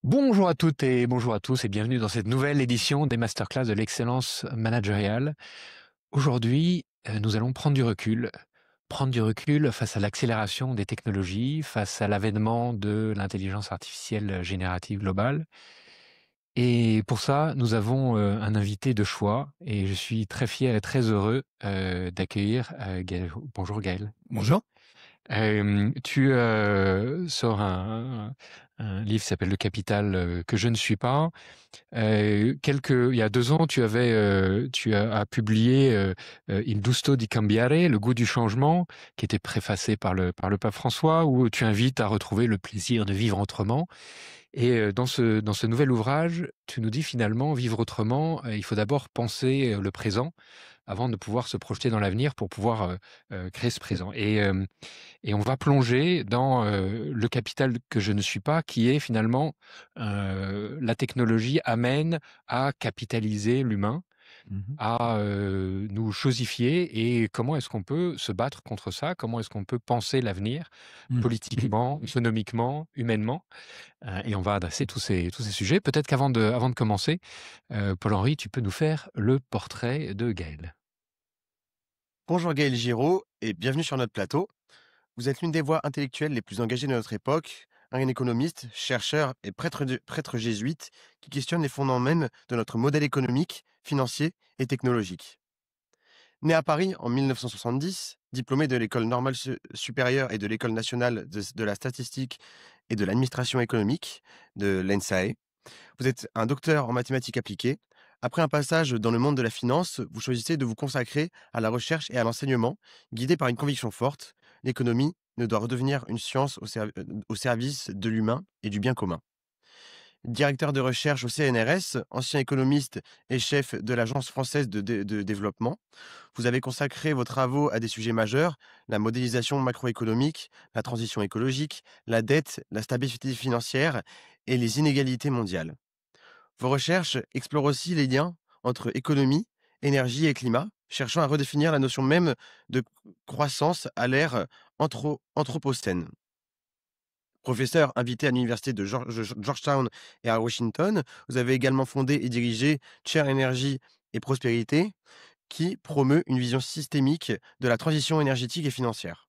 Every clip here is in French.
Bonjour à toutes et bonjour à tous et bienvenue dans cette nouvelle édition des masterclass de l'excellence managériale. Aujourd'hui, nous allons prendre du recul face à l'accélération des technologies, face à l'avènement de l'intelligence artificielle générative globale. Et pour ça, nous avons un invité de choix et je suis très fier et très heureux d'accueillir Gaël. Bonjour Gaël. Bonjour. Tu sors un livre qui s'appelle Le Capital que je ne suis pas. Il y a 2 ans, tu as publié Il gusto di cambiare, le goût du changement, qui était préfacé par le pape François, où tu invites à retrouver le plaisir de vivre autrement. Et dans ce nouvel ouvrage, tu nous dis finalement, vivre autrement, il faut d'abord penser le présent avant de pouvoir se projeter dans l'avenir pour pouvoir créer ce présent. Et on va plonger dans le capital que je ne suis pas, qui est finalement la technologie amène à capitaliser l'humain, Mmh. à nous chosifier, et comment est-ce qu'on peut se battre contre ça? Comment est-ce qu'on peut penser l'avenir Mmh. politiquement, économiquement, humainement? Et on va adresser tous ces sujets. Peut-être avant de commencer, Paul-Henri, tu peux nous faire le portrait de Gaël. Bonjour Gaël Giraud et bienvenue sur notre plateau. Vous êtes l'une des voix intellectuelles les plus engagées de notre époque, un économiste, chercheur et prêtre jésuite qui questionne les fondements même de notre modèle économique, financier et technologique. Né à Paris en 1970, diplômé de l'école normale supérieure et de l'école nationale de la statistique et de l'administration économique de l'ENSAE, vous êtes un docteur en mathématiques appliquées. Après un passage dans le monde de la finance, vous choisissez de vous consacrer à la recherche et à l'enseignement, guidé par une conviction forte: l'économie ne doit redevenir une science au service de l'humain et du bien commun. Directeur de recherche au CNRS, ancien économiste et chef de l'Agence française de développement, vous avez consacré vos travaux à des sujets majeurs: la modélisation macroéconomique, la transition écologique, la dette, la stabilité financière et les inégalités mondiales. Vos recherches explorent aussi les liens entre économie, énergie et climat, cherchant à redéfinir la notion même de croissance à l'ère anthropocène. Professeur invité à l'université de Georgetown et à Washington, vous avez également fondé et dirigé Chair Énergie et Prospérité, qui promeut une vision systémique de la transition énergétique et financière.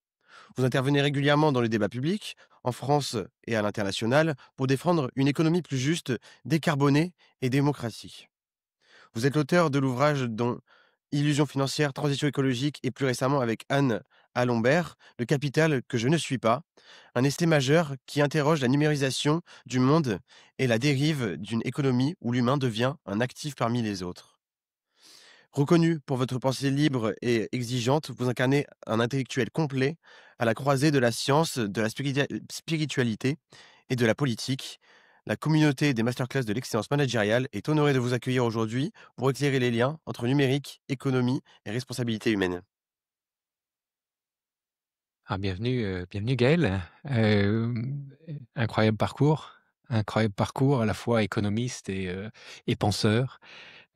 Vous intervenez régulièrement dans le débat public, en France et à l'international, pour défendre une économie plus juste, décarbonée et démocratique. Vous êtes l'auteur de l'ouvrage dont Illusion financière, transition écologique et plus récemment avec Anne Alombert, Le capital que je ne suis pas, un essai majeur qui interroge la numérisation du monde et la dérive d'une économie où l'humain devient un actif parmi les autres. Reconnu pour votre pensée libre et exigeante, vous incarnez un intellectuel complet à la croisée de la science, de la spiritualité et de la politique. La communauté des masterclass de l'excellence managériale est honorée de vous accueillir aujourd'hui pour éclairer les liens entre numérique, économie et responsabilité humaine. Ah, bienvenue Gaël. Incroyable parcours, à la fois économiste et penseur,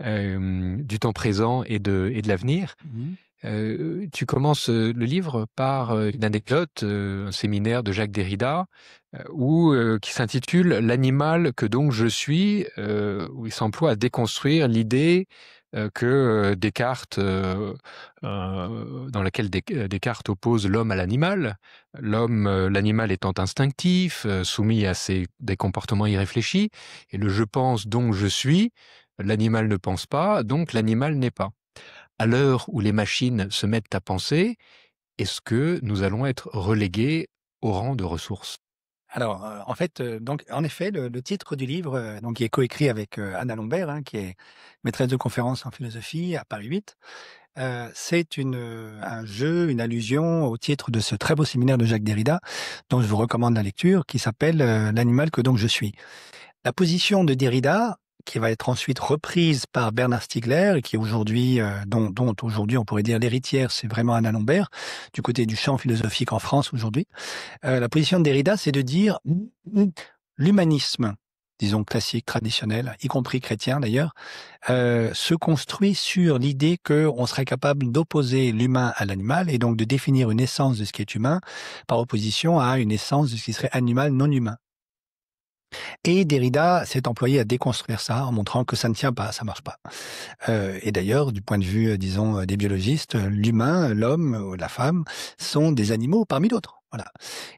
du temps présent et de l'avenir. Mmh. Tu commences le livre par une anecdote, un séminaire de Jacques Derrida, qui s'intitule L'animal que donc je suis, où il s'emploie à déconstruire l'idée que Descartes, dans laquelle Descartes oppose l'homme à l'animal, l'animal étant instinctif, soumis à des comportements irréfléchis, et le je pense donc je suis, l'animal ne pense pas, donc l'animal n'est pas. À l'heure où les machines se mettent à penser, est-ce que nous allons être relégués au rang de ressources? Alors, en fait, donc en effet, le titre du livre, donc qui est coécrit avec, Anna Lombert, hein, qui est maîtresse de conférences en philosophie à Paris 8, c'est un jeu, une allusion au titre de ce très beau séminaire de Jacques Derrida, dont je vous recommande la lecture, qui s'appelle, «L'animal que donc je suis». La position de Derrida, qui va être ensuite reprise par Bernard Stiegler et qui aujourd'hui, dont aujourd'hui on pourrait dire l'héritière, c'est vraiment Anna Lombert, du côté du champ philosophique en France aujourd'hui. La position de Derrida, c'est de dire l'humanisme, disons classique, traditionnel, y compris chrétien d'ailleurs, se construit sur l'idée qu'on serait capable d'opposer l'humain à l'animal et donc de définir une essence de ce qui est humain par opposition à une essence de ce qui serait animal non humain. Et Derrida s'est employé à déconstruire ça en montrant que ça ne tient pas, ça marche pas. Et d'ailleurs, du point de vue, disons, des biologistes, l'humain, l'homme, la femme, sont des animaux parmi d'autres. Voilà.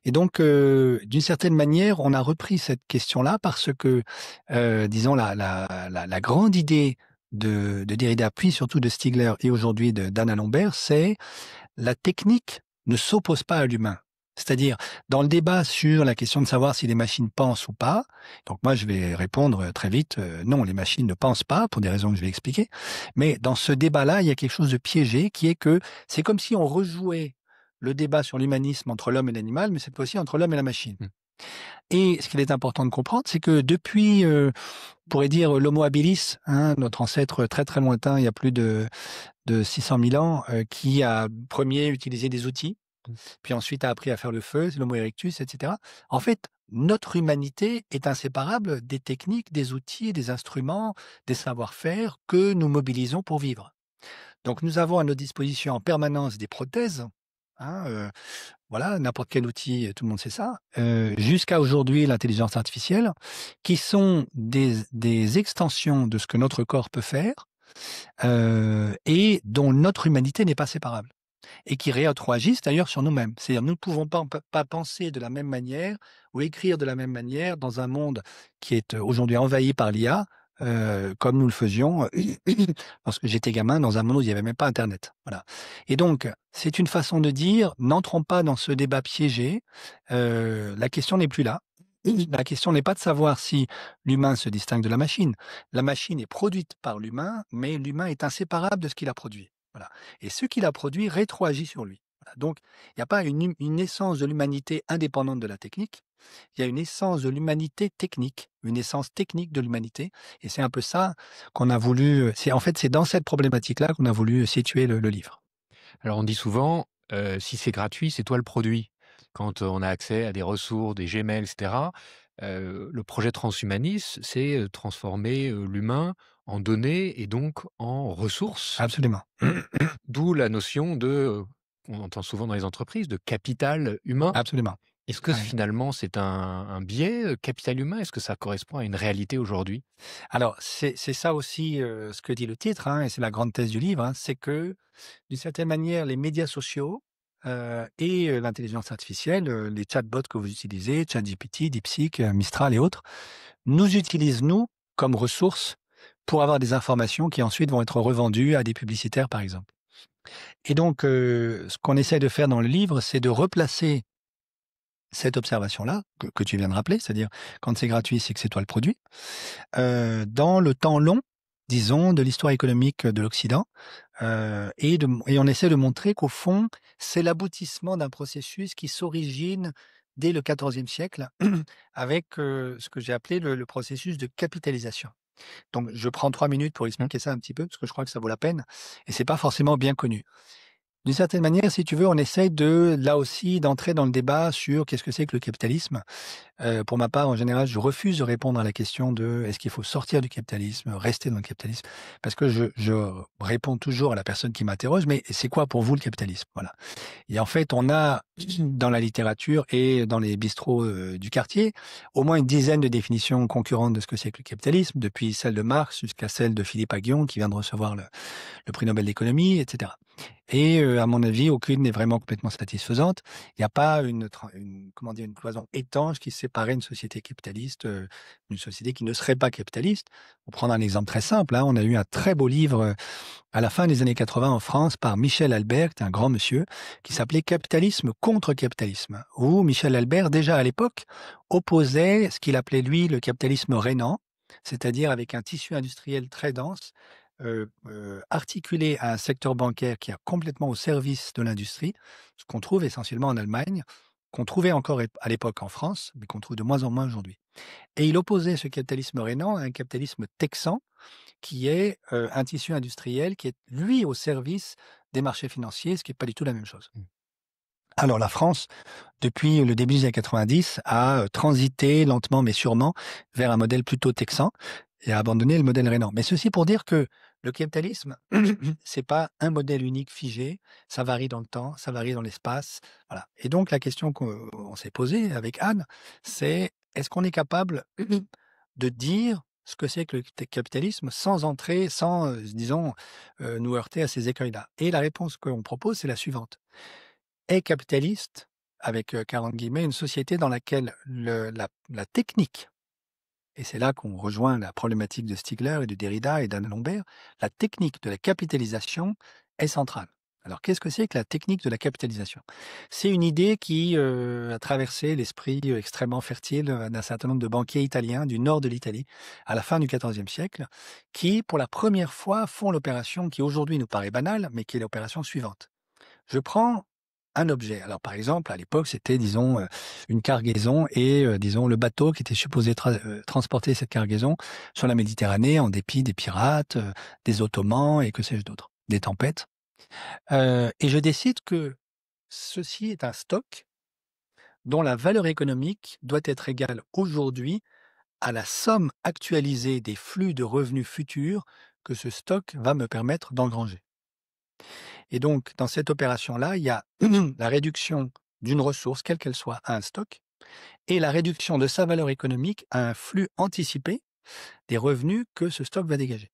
Et donc, d'une certaine manière, on a repris cette question-là parce que, disons, la grande idée de Derrida, puis surtout de Stigler et aujourd'hui d'Anna Lambert, c'est la technique ne s'oppose pas à l'humain. C'est-à-dire, dans le débat sur la question de savoir si les machines pensent ou pas, donc moi je vais répondre très vite, non, les machines ne pensent pas, pour des raisons que je vais expliquer, mais dans ce débat-là, il y a quelque chose de piégé qui est que c'est comme si on rejouait le débat sur l'humanisme entre l'homme et l'animal, mais cette fois-ci entre l'homme et la machine. Mmh. Et ce qu'il est important de comprendre, c'est que depuis, on pourrait dire l'Homo habilis, hein, notre ancêtre très très lointain, il y a plus de 600 000 ans, qui a premier utilisé des outils, Mmh. puis ensuite a appris à faire le feu, c'est l'Homo erectus, etc. En fait, notre humanité est inséparable des techniques, des outils, des instruments, des savoir-faire que nous mobilisons pour vivre. Donc nous avons à notre disposition en permanence des prothèses, hein, voilà, n'importe quel outil, tout le monde sait ça, jusqu'à aujourd'hui l'intelligence artificielle, qui sont des extensions de ce que notre corps peut faire, et dont notre humanité n'est pas séparable et qui rétroagissent d'ailleurs sur nous-mêmes. C'est-à-dire nous ne pouvons pas penser de la même manière ou écrire de la même manière dans un monde qui est aujourd'hui envahi par l'IA, comme nous le faisions lorsque j'étais gamin dans un monde où il n'y avait même pas internet. Voilà. Et donc, c'est une façon de dire: «N'entrons pas dans ce débat piégé, la question n'est plus là». La question n'est pas de savoir si l'humain se distingue de la machine. La machine est produite par l'humain, mais l'humain est inséparable de ce qu'il a produit. Voilà. Et ce qu'il a produit rétroagit sur lui. Voilà. Donc, il n'y a pas une essence de l'humanité indépendante de la technique. Il y a une essence de l'humanité technique, une essence technique de l'humanité. Et c'est un peu ça qu'on a voulu. En fait, c'est dans cette problématique-là qu'on a voulu situer le livre. Alors on dit souvent, si c'est gratuit, c'est toi le produit. Quand on a accès à des ressources, des Gmail, et cetera, le projet transhumaniste, c'est, transformer, l'humain en données et donc en ressources. Absolument. D'où la notion de, qu'on entend souvent dans les entreprises, de capital humain. Absolument. Est-ce que Ouais. finalement c'est un biais, capital humain? Est-ce que ça correspond à une réalité aujourd'hui? Alors, c'est ça aussi ce que dit le titre, hein, et c'est la grande thèse du livre, hein, c'est que, d'une certaine manière, les médias sociaux et l'intelligence artificielle, les chatbots que vous utilisez, ChatGPT, DeepSeek, Mistral et autres, nous utilisent, nous, comme ressources pour avoir des informations qui ensuite vont être revendues à des publicitaires, par exemple. Et donc, ce qu'on essaie de faire dans le livre, c'est de replacer cette observation-là, que tu viens de rappeler, c'est-à-dire quand c'est gratuit, c'est que c'est toi le produit, dans le temps long, disons, de l'histoire économique de l'Occident, et on essaie de montrer qu'au fond, c'est l'aboutissement d'un processus qui s'origine dès le XIVe siècle avec, ce que j'ai appelé le processus de capitalisation. Donc je prends 3 minutes pour expliquer ça un petit peu, parce que je crois que ça vaut la peine et c'est pas forcément bien connu. D'une certaine manière, si tu veux, on essaye là aussi, d'entrer dans le débat sur qu'est-ce que c'est que le capitalisme. Pour ma part, en général, je refuse de répondre à la question de: «Est-ce qu'il faut sortir du capitalisme, rester dans le capitalisme?» Parce que je réponds toujours à la personne qui m'interroge: «Mais c'est quoi pour vous le capitalisme?» Voilà. Et en fait, on a dans la littérature et dans les bistrots, du quartier, au moins une dizaine de définitions concurrentes de ce que c'est que le capitalisme, depuis celle de Marx jusqu'à celle de Philippe Aghion, qui vient de recevoir le prix Nobel d'économie, et cetera. Et à mon avis, aucune n'est vraiment complètement satisfaisante. Il n'y a pas comment dire, une cloison étanche qui séparait une société capitaliste, d'une société qui ne serait pas capitaliste. Pour prendre un exemple très simple, hein, on a eu un très beau livre, à la fin des années 80 en France par Michel Albert, un grand monsieur, qui s'appelait Capitalisme contre capitalisme, où Michel Albert, déjà à l'époque, opposait ce qu'il appelait lui le capitalisme rénant, c'est-à-dire avec un tissu industriel très dense, articulé à un secteur bancaire qui est complètement au service de l'industrie, ce qu'on trouve essentiellement en Allemagne, qu'on trouvait encore à l'époque en France, mais qu'on trouve de moins en moins aujourd'hui. Et il opposait ce capitalisme rénant à un capitalisme texan, qui est un tissu industriel qui est, lui, au service des marchés financiers, ce qui n'est pas du tout la même chose. Mmh. Alors la France, depuis le début des années 90, a transité lentement mais sûrement vers un modèle plutôt texan et a abandonné le modèle rénan. Mais ceci pour dire que le capitalisme, c'est pas un modèle unique figé, ça varie dans le temps, ça varie dans l'espace, voilà. Et donc la question qu'on s'est posée avec Anne, c'est est-ce qu'on est capable de dire ce que c'est que le capitalisme sans entrer, sans, disons, nous heurter à ces écueils-là? Et la réponse qu'on propose, c'est la suivante. Est capitaliste, avec 40 guillemets, une société dans laquelle la technique, et c'est là qu'on rejoint la problématique de Stigler et de Derrida et d'Anna Lombert, la technique de la capitalisation est centrale. Alors, qu'est-ce que c'est que la technique de la capitalisation? C'est une idée qui a traversé l'esprit extrêmement fertile d'un certain nombre de banquiers italiens du nord de l'Italie à la fin du XIVe siècle, qui, pour la première fois, font l'opération qui aujourd'hui nous paraît banale, mais qui est l'opération suivante. Je prends un objet. Alors, par exemple, à l'époque, c'était, disons, une cargaison et, disons, le bateau qui était supposé transporter cette cargaison sur la Méditerranée en dépit des pirates, des Ottomans et que sais-je d'autre, des tempêtes. Et je décide que ceci est un stock dont la valeur économique doit être égale aujourd'hui à la somme actualisée des flux de revenus futurs que ce stock va me permettre d'engranger. Et donc, dans cette opération-là, il y a la réduction d'une ressource, quelle qu'elle soit, à un stock, et la réduction de sa valeur économique à un flux anticipé des revenus que ce stock va dégager.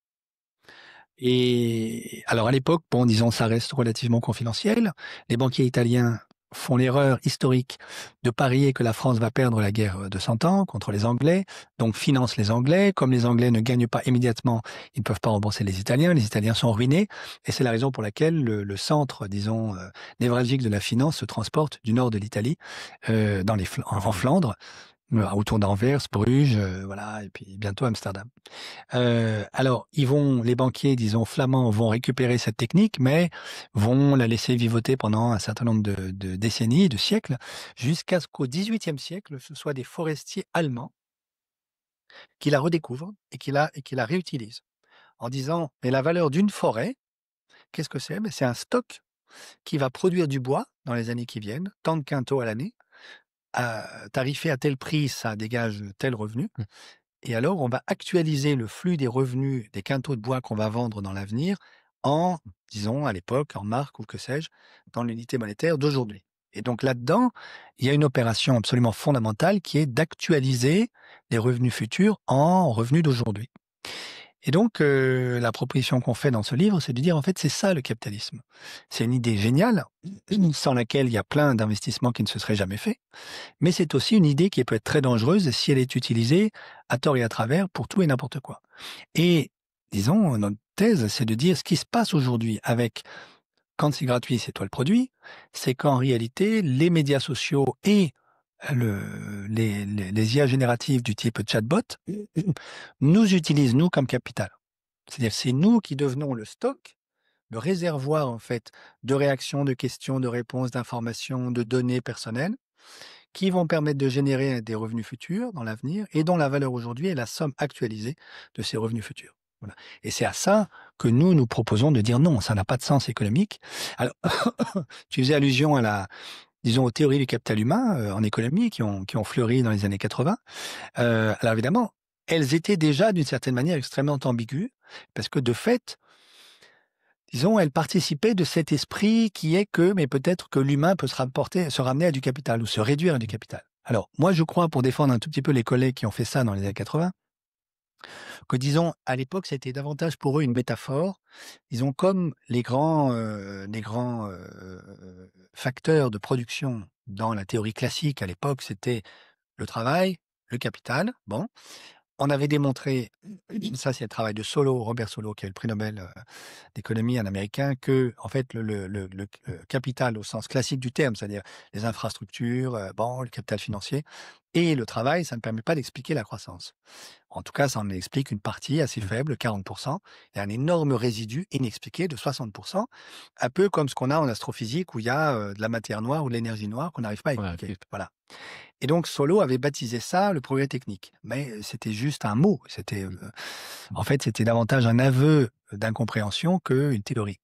Et alors à l'époque, bon, disons, ça reste relativement confidentiel. Les banquiers italiens font l'erreur historique de parier que la France va perdre la guerre de 100 ans contre les Anglais, donc financent les Anglais. Comme les Anglais ne gagnent pas immédiatement, ils ne peuvent pas rembourser les Italiens sont ruinés, et c'est la raison pour laquelle le centre, disons, névralgique de la finance se transporte du nord de l'Italie en Flandre, autour d'Anvers, Bruges, voilà, et puis bientôt Amsterdam. Alors, les banquiers, disons, flamands, vont récupérer cette technique, mais vont la laisser vivoter pendant un certain nombre de décennies, de siècles, jusqu'à ce qu'au XVIIIe siècle, ce soit des forestiers allemands qui la redécouvrent et qui la réutilisent, en disant, mais la valeur d'une forêt, qu'est-ce que c'est? C'est un stock qui va produire du bois dans les années qui viennent, tant de quintaux à l'année, tarifé à tel prix, ça dégage tel revenu. Et alors, on va actualiser le flux des revenus des quintaux de bois qu'on va vendre dans l'avenir en, disons, à l'époque, en marque ou que sais-je, dans l'unité monétaire d'aujourd'hui. Et donc là-dedans, il y a une opération absolument fondamentale qui est d'actualiser les revenus futurs en revenus d'aujourd'hui. Et donc, la proposition qu'on fait dans ce livre, c'est de dire, en fait, c'est ça le capitalisme. C'est une idée géniale, sans laquelle il y a plein d'investissements qui ne se seraient jamais faits. Mais c'est aussi une idée qui peut être très dangereuse si elle est utilisée à tort et à travers pour tout et n'importe quoi. Et disons, notre thèse, c'est de dire ce qui se passe aujourd'hui avec quand c'est gratuit, c'est toi le produit, c'est qu'en réalité, les médias sociaux et les IA génératives du type chatbot nous utilisent, nous, comme capital. C'est-à-dire c'est nous qui devenons le stock, le réservoir, en fait, de réactions, de questions, de réponses, d'informations, de données personnelles, qui vont permettre de générer des revenus futurs dans l'avenir et dont la valeur aujourd'hui est la somme actualisée de ces revenus futurs. Voilà. Et c'est à ça que nous proposons de dire non, ça n'a pas de sens économique. Alors, tu faisais allusion disons, aux théories du capital humain en économie qui ont fleuri dans les années 80. Alors évidemment, elles étaient déjà d'une certaine manière extrêmement ambiguës parce que de fait, disons, elles participaient de cet esprit qui est que, mais peut-être que l'humain peut se ramener à du capital ou se réduire à du capital. Alors, moi, je crois, pour défendre un tout petit peu les collègues qui ont fait ça dans les années 80, que, disons, à l'époque, c'était davantage pour eux une métaphore. Disons, comme les grands facteurs de production dans la théorie classique à l'époque, c'était le travail, le capital. Bon, on avait démontré, ça c'est le travail de Robert Solow, qui a eu le prix Nobel d'économie, un Américain, que en fait le capital au sens classique du terme, c'est-à-dire les infrastructures, le capital financier, et le travail, ça ne permet pas d'expliquer la croissance. En tout cas, ça en explique une partie assez faible, 40%, et un énorme résidu inexpliqué de 60%, un peu comme ce qu'on a en astrophysique où il y a de la matière noire ou de l'énergie noire qu'on n'arrive pas à expliquer. Voilà. Et donc, Solow avait baptisé ça le progrès technique. Mais c'était juste un mot. En fait, c'était davantage un aveu d'incompréhension qu'une théorie.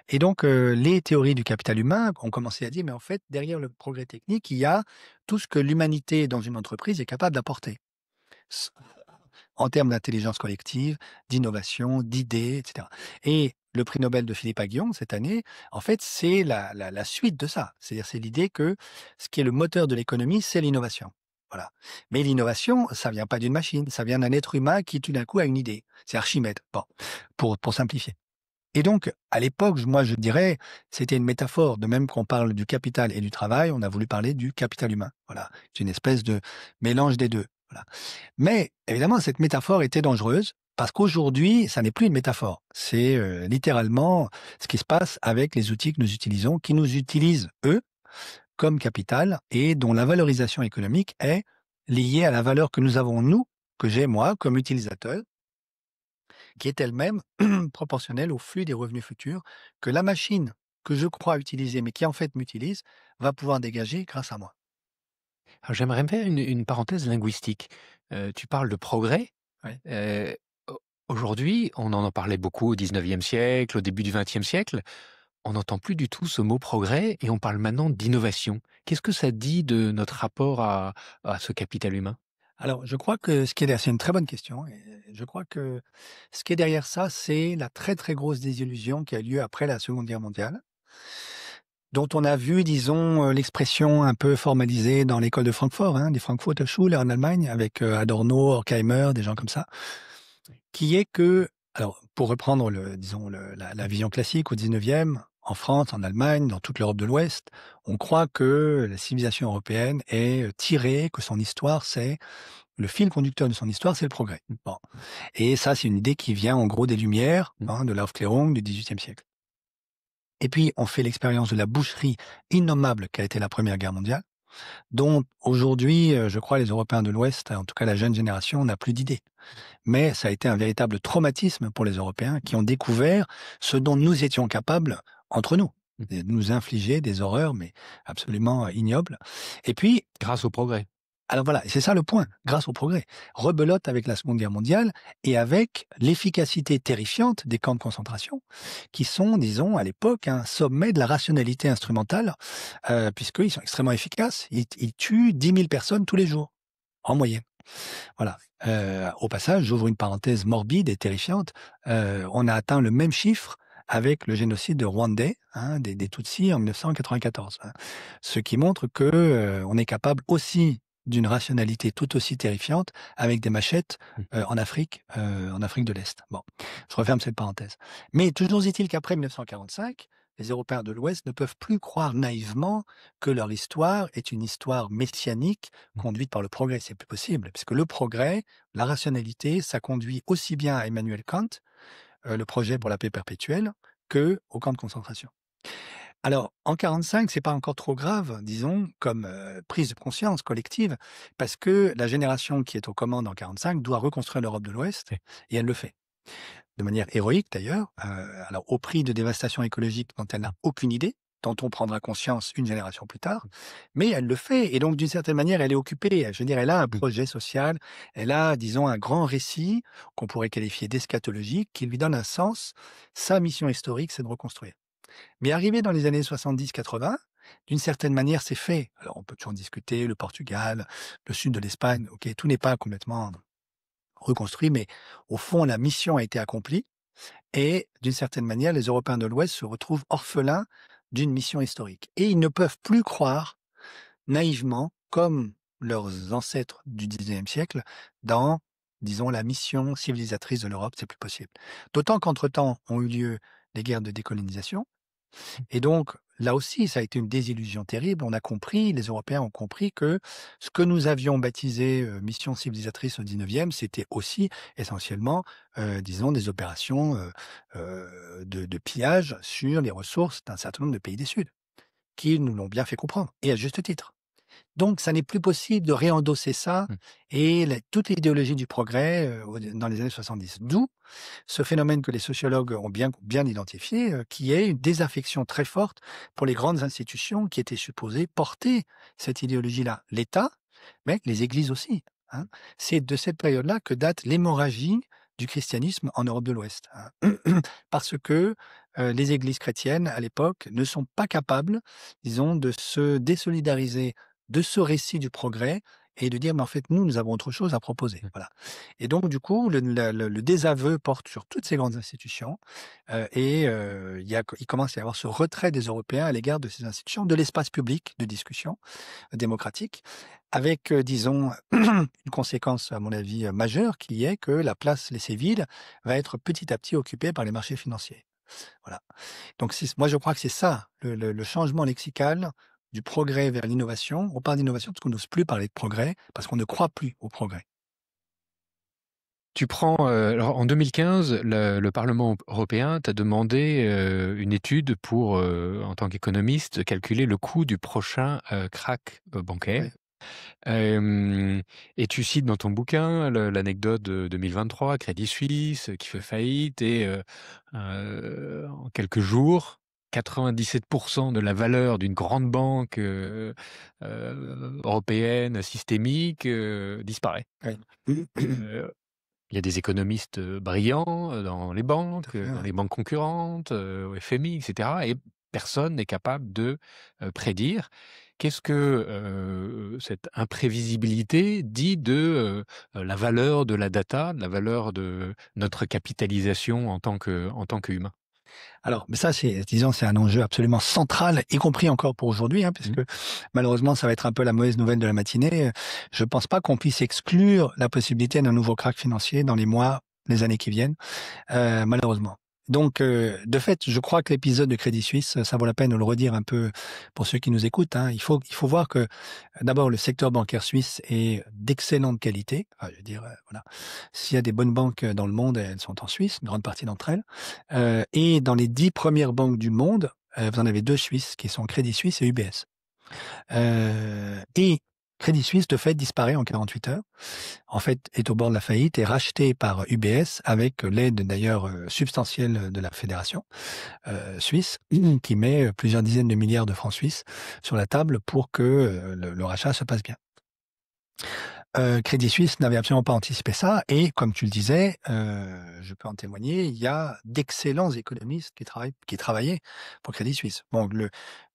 Et donc, les théories du capital humain ont commencé à dire, mais en fait, derrière le progrès technique, il y a tout ce que l'humanité dans une entreprise est capable d'apporter. En termes d'intelligence collective, d'innovation, d'idées, etc. Et le prix Nobel de Philippe Aghion, cette année, en fait, c'est la suite de ça. C'est-à-dire, c'est l'idée que ce qui est le moteur de l'économie, c'est l'innovation. Voilà. Mais l'innovation, ça vient pas d'une machine, ça vient d'un être humain qui tout d'un coup a une idée. C'est Archimède, bon, pour simplifier. Et donc, à l'époque, moi je dirais, c'était une métaphore. De même qu'on parle du capital et du travail, on a voulu parler du capital humain. Voilà, c'est une espèce de mélange des deux. Voilà. Mais évidemment, cette métaphore était dangereuse parce qu'aujourd'hui, ça n'est plus une métaphore. C'est littéralement ce qui se passe avec les outils que nous utilisons, qui nous utilisent, eux, comme capital et dont la valorisation économique est liée à la valeur que nous avons, nous, que j'ai moi, comme utilisateur, qui est elle-même proportionnelle au flux des revenus futurs que la machine que je crois utiliser, mais qui en fait m'utilise, va pouvoir dégager grâce à moi. Alors j'aimerais faire une parenthèse linguistique. Tu parles de progrès. Ouais. Au Aujourd'hui, on en parlait beaucoup au 19e siècle, au début du 20e siècle. On n'entend plus du tout ce mot progrès et on parle maintenant d'innovation. Qu'est-ce que ça dit de notre rapport à ce capital humain? Alors, je crois que ce qui est derrière, c'est une très bonne question. Et je crois que ce qui est derrière ça, c'est la très très grosse désillusion qui a lieu après la Seconde Guerre mondiale, dont on a vu, disons, l'expression un peu formalisée dans l'école de Francfort, hein, die Frankfurter Schule en Allemagne, avec Adorno, Horkheimer, des gens comme ça, qui est que, alors, pour reprendre disons, la vision classique au 19e, en France, en Allemagne, dans toute l'Europe de l'Ouest, on croit que la civilisation européenne est tirée, que son histoire, c'est le fil conducteur de son histoire, c'est le progrès. Bon. Et ça, c'est une idée qui vient en gros des Lumières, hein, de l'Aufklärung du XVIIIe siècle. Et puis, on fait l'expérience de la boucherie innommable qu'a été la Première Guerre mondiale, dont aujourd'hui, je crois, les Européens de l'Ouest, en tout cas la jeune génération, n'a plus d'idée. Mais ça a été un véritable traumatisme pour les Européens qui ont découvert ce dont nous étions capables entre nous, de nous infliger des horreurs, mais absolument ignobles. Et puis, Grâce au progrès. alors voilà, c'est ça le point, grâce au progrès. Rebelote avec la Seconde Guerre mondiale et avec l'efficacité terrifiante des camps de concentration, qui sont, disons, à l'époque, un sommet de la rationalité instrumentale, puisqu'ils sont extrêmement efficaces. Ils tuent 10 000 personnes tous les jours, en moyenne. Voilà. Au passage, j'ouvre une parenthèse morbide et terrifiante. On a atteint le même chiffre avec le génocide de Rwandais, hein, des Tutsis en 1994. Hein. Ce qui montre que on est capable aussi d'une rationalité tout aussi terrifiante avec des machettes en Afrique de l'Est. Bon, je referme cette parenthèse. Mais toujours est-il qu'après 1945, les Européens de l'Ouest ne peuvent plus croire naïvement que leur histoire est une histoire messianique conduite par le progrès. C'est plus possible, puisque le progrès, la rationalité, ça conduit aussi bien à Emmanuel Kant, le projet pour la paix perpétuelle, que au camp de concentration. Alors, en 45, c'est pas encore trop grave, disons, comme prise de conscience collective, parce que la génération qui est aux commandes en 45 doit reconstruire l'Europe de l'Ouest, Oui. et elle le fait. De manière héroïque d'ailleurs, alors au prix de dévastation écologique dont elle n'a aucune idée, dont on prendra conscience une génération plus tard, mais elle le fait, et donc d'une certaine manière, elle est occupée. Je veux dire, elle a un projet social, elle a, disons, un grand récit qu'on pourrait qualifier d'eschatologique, qui lui donne un sens. Sa mission historique, c'est de reconstruire. Mais arrivé dans les années 70-80, d'une certaine manière, c'est fait. Alors, on peut toujours discuter, le Portugal, le sud de l'Espagne, ok, tout n'est pas complètement reconstruit, mais au fond, la mission a été accomplie. Et d'une certaine manière, les Européens de l'Ouest se retrouvent orphelins d'une mission historique. Et ils ne peuvent plus croire naïvement, comme leurs ancêtres du XIXe siècle, dans, disons, la mission civilisatrice de l'Europe. C'est plus possible. D'autant qu'entre-temps ont eu lieu les guerres de décolonisation. Et donc, là aussi, ça a été une désillusion terrible. On a compris, les Européens ont compris que ce que nous avions baptisé mission civilisatrice au 19e, c'était aussi essentiellement, disons, des opérations de pillage sur les ressources d'un certain nombre de pays du Sud, qui nous l'ont bien fait comprendre, et à juste titre. Donc, ça n'est plus possible de réendosser ça et toute l'idéologie du progrès dans les années 70. D'où ce phénomène que les sociologues ont bien identifié, qui est une désaffection très forte pour les grandes institutions qui étaient supposées porter cette idéologie-là. L'État, mais les églises aussi. Hein. C'est de cette période-là que date l'hémorragie du christianisme en Europe de l'Ouest. Hein. Parce que les églises chrétiennes, à l'époque, ne sont pas capables, disons, de se désolidariser de ce récit du progrès et de dire: «Mais en fait, nous avons autre chose à proposer». Mmh. Voilà. Et donc du coup, le désaveu porte sur toutes ces grandes institutions, il commence à y avoir ce retrait des Européens à l'égard de ces institutions, de l'espace public de discussion démocratique, avec, disons, une conséquence, à mon avis, majeure, qui est que la place laissée vide va être petit à petit occupée par les marchés financiers. Voilà. Donc moi, je crois que c'est ça, le changement lexical du progrès vers l'innovation. On parle d'innovation parce qu'on n'ose plus parler de progrès, parce qu'on ne croit plus au progrès. Tu prends, alors en 2015, le Parlement européen t'a demandé, une étude pour, en tant qu'économiste, calculer le coût du prochain, krach, bancaire. Oui, Et tu cites dans ton bouquin l'anecdote de 2023, Crédit Suisse, qui fait faillite et en quelques jours, 97% de la valeur d'une grande banque, européenne systémique, disparaît. oui. Il y a des économistes, brillants, dans les Tout à banques, fait, dans ouais. les banques concurrentes, au FMI et cetera et personne n'est capable de, prédire. Qu'est-ce que, cette imprévisibilité dit de, la valeur de la data, de la valeur de notre capitalisation en tant qu'humain? Alors, mais ça, c'est un enjeu absolument central, y compris encore pour aujourd'hui, hein, Mmh. puisque malheureusement, ça va être un peu la mauvaise nouvelle de la matinée. Je ne pense pas qu'on puisse exclure la possibilité d'un nouveau krach financier dans les mois, les années qui viennent. Malheureusement. Donc, de fait, je crois que l'épisode de Crédit Suisse, ça vaut la peine de le redire un peu pour ceux qui nous écoutent, hein. Il faut voir que, d'abord, le secteur bancaire suisse est d'excellente qualité. Enfin, je veux dire, voilà. S'il y a des bonnes banques dans le monde, elles sont en Suisse, une grande partie d'entre elles. Et dans les 10 premières banques du monde, vous en avez 2 Suisses qui sont Crédit Suisse et UBS. Et Crédit Suisse, de fait, disparaît en 48 heures. En fait, est au bord de la faillite et racheté par UBS avec l'aide d'ailleurs substantielle de la fédération suisse qui met plusieurs dizaines de milliards de francs suisses sur la table pour que le rachat se passe bien. Crédit Suisse n'avait absolument pas anticipé ça et comme tu le disais, je peux en témoigner, il y a d'excellents économistes qui travaillaient pour Crédit Suisse. Bon,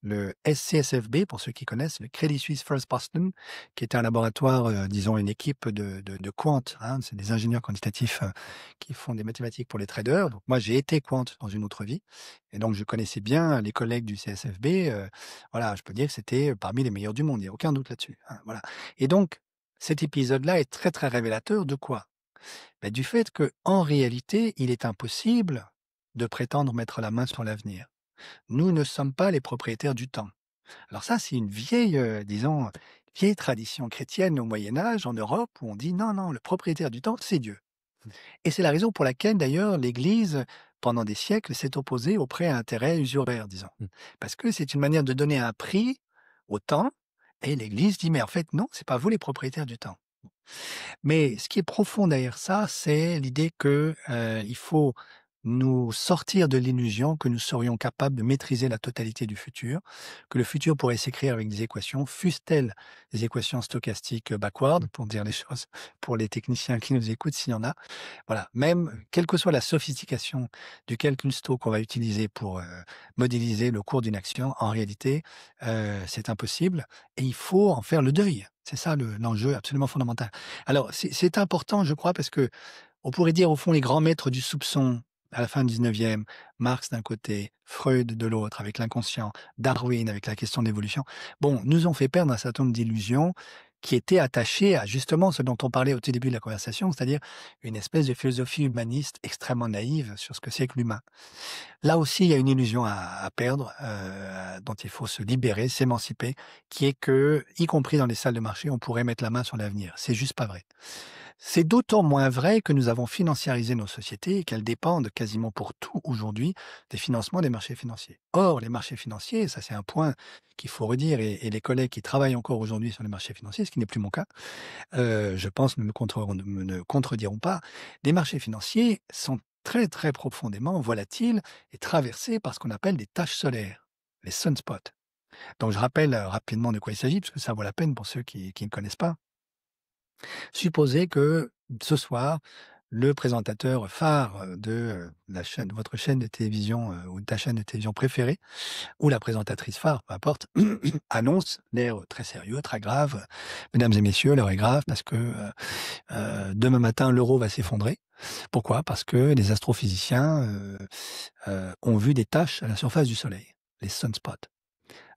le SCSFB, pour ceux qui connaissent, le Credit Suisse First Boston, qui était un laboratoire, disons une équipe de quant, hein, c'est des ingénieurs quantitatifs, qui font des mathématiques pour les traders. Donc moi, j'ai été quant dans une autre vie et donc je connaissais bien les collègues du CSFB, voilà, je peux dire que c'était parmi les meilleurs du monde, il y a aucun doute là-dessus, hein, voilà. Et donc cet épisode-là est très, très révélateur de quoi? Bah, du fait qu'en réalité, il est impossible de prétendre mettre la main sur l'avenir. Nous ne sommes pas les propriétaires du temps. Alors ça, c'est une vieille, disons, vieille tradition chrétienne au Moyen Âge, en Europe, où on dit: «Non, non, le propriétaire du temps, c'est Dieu». Et c'est la raison pour laquelle, d'ailleurs, l'Église, pendant des siècles, s'est opposée aux prêts à intérêt usuraires, disons. Mmh. Parce que c'est une manière de donner un prix au temps et l'Église dit: «Mais en fait, non, c'est pas vous les propriétaires du temps». Mais ce qui est profond derrière ça, c'est l'idée que, il faut nous sortir de l'illusion que nous serions capables de maîtriser la totalité du futur, que le futur pourrait s'écrire avec des équations, fussent-elles des équations stochastiques backward, Mmh. pour dire les choses pour les techniciens qui nous écoutent, s'il y en a. Voilà, même quelle que soit la sophistication du calcul Stoch qu'on va utiliser pour, modéliser le cours d'une action, en réalité, c'est impossible et il faut en faire le deuil. C'est ça l'enjeu absolument fondamental. Alors c'est important, je crois, parce que on pourrait dire, au fond, les grands maîtres du soupçon à la fin du 19e, Marx d'un côté, Freud de l'autre, avec l'inconscient, Darwin avec la question de l'évolution, bon, nous ont fait perdre un certain nombre d'illusions qui étaient attachées à justement ce dont on parlait au tout début de la conversation, c'est-à-dire une espèce de philosophie humaniste extrêmement naïve sur ce que c'est que l'humain. Là aussi, il y a une illusion à perdre, dont il faut se libérer, s'émanciper, qui est que, y compris dans les salles de marché, on pourrait mettre la main sur l'avenir. C'est juste pas vrai. C'est d'autant moins vrai que nous avons financiarisé nos sociétés et qu'elles dépendent quasiment pour tout aujourd'hui des financements des marchés financiers. Or, les marchés financiers, ça c'est un point qu'il faut redire, et les collègues qui travaillent encore aujourd'hui sur les marchés financiers, ce qui n'est plus mon cas, je pense ne contrediront pas, les marchés financiers sont très très profondément volatiles et traversés par ce qu'on appelle des taches solaires, les sunspots. Donc je rappelle rapidement de quoi il s'agit, parce que ça vaut la peine pour ceux qui ne connaissent pas. Supposez que ce soir, le présentateur phare de votre chaîne de télévision ou de ta chaîne de télévision préférée, ou la présentatrice phare, peu importe, annonce l'air très sérieux, très grave. Mesdames et messieurs, l'heure est grave parce que demain matin, l'euro va s'effondrer. Pourquoi? Parce que les astrophysiciens ont vu des taches à la surface du Soleil, les sunspots.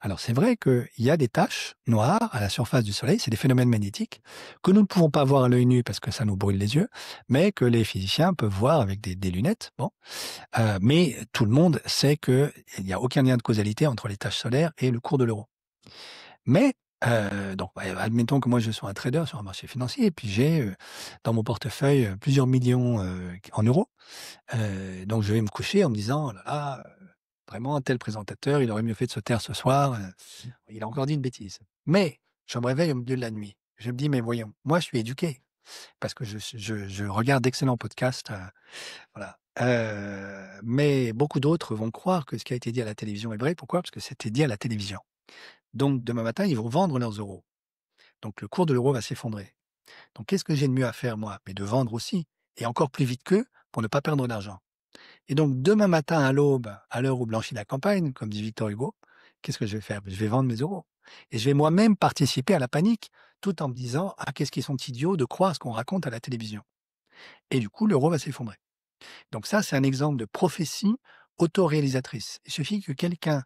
Alors c'est vrai qu'il y a des taches noires à la surface du Soleil, c'est des phénomènes magnétiques que nous ne pouvons pas voir à l'œil nu parce que ça nous brûle les yeux, mais que les physiciens peuvent voir avec des lunettes. Bon, mais tout le monde sait qu'il n'y a aucun lien de causalité entre les taches solaires et le cours de l'euro. Mais donc, admettons que moi je sois un trader sur un marché financier et puis j'ai dans mon portefeuille plusieurs millions en euros. Donc je vais me coucher en me disant, oh là là, vraiment un tel présentateur, il aurait mieux fait de se taire ce soir. Il a encore dit une bêtise. Mais je me réveille au milieu de la nuit. Je me dis, mais voyons, moi je suis éduqué parce que je regarde d'excellents podcasts. Voilà. Mais beaucoup d'autres vont croire que ce qui a été dit à la télévision est vrai. Pourquoi? Parce que c'était dit à la télévision. Donc demain matin, ils vont vendre leurs euros. Donc le cours de l'euro va s'effondrer. Donc qu'est-ce que j'ai de mieux à faire moi? Mais de vendre aussi, et encore plus vite qu'eux, pour ne pas perdre d'argent. Et donc demain matin à l'aube, à l'heure où blanchit la campagne, comme dit Victor Hugo, qu'est-ce que je vais faire? Je vais vendre mes euros. Et je vais moi-même participer à la panique, tout en me disant, ah, qu'est-ce qu'ils sont idiots de croire ce qu'on raconte à la télévision. Et du coup, l'euro va s'effondrer. Donc ça, c'est un exemple de prophétie autoréalisatrice. Il suffit que quelqu'un,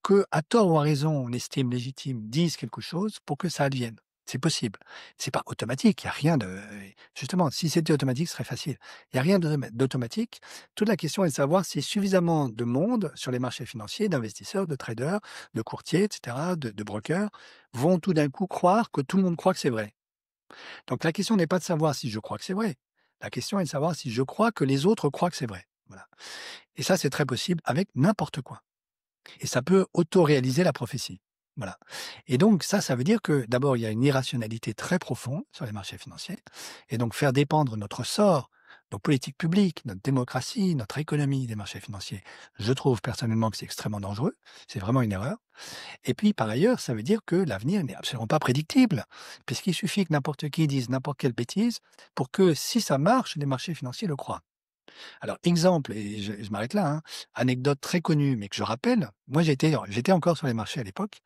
que à tort ou à raison, on estime légitime, dise quelque chose pour que ça advienne. C'est possible. C'est pas automatique. Il y a rien de. Justement, si c'était automatique, ce serait facile. Il y a rien d'automatique. Toute la question est de savoir si suffisamment de monde sur les marchés financiers, d'investisseurs, de traders, de courtiers, etc., de brokers, vont tout d'un coup croire que tout le monde croit que c'est vrai. Donc la question n'est pas de savoir si je crois que c'est vrai. La question est de savoir si je crois que les autres croient que c'est vrai. Voilà. Et ça, c'est très possible avec n'importe quoi. Et ça peut auto-réaliser la prophétie. Voilà. Et donc ça veut dire que d'abord, il y a une irrationalité très profonde sur les marchés financiers. Et donc faire dépendre notre sort, nos politiques publiques, notre démocratie, notre économie des marchés financiers, je trouve personnellement que c'est extrêmement dangereux. C'est vraiment une erreur. Et puis par ailleurs, ça veut dire que l'avenir n'est absolument pas prédictible, puisqu'il suffit que n'importe qui dise n'importe quelle bêtise pour que si ça marche, les marchés financiers le croient. Alors, exemple, et je m'arrête là, hein, anecdote très connue, mais que je rappelle, moi j'étais encore sur les marchés à l'époque,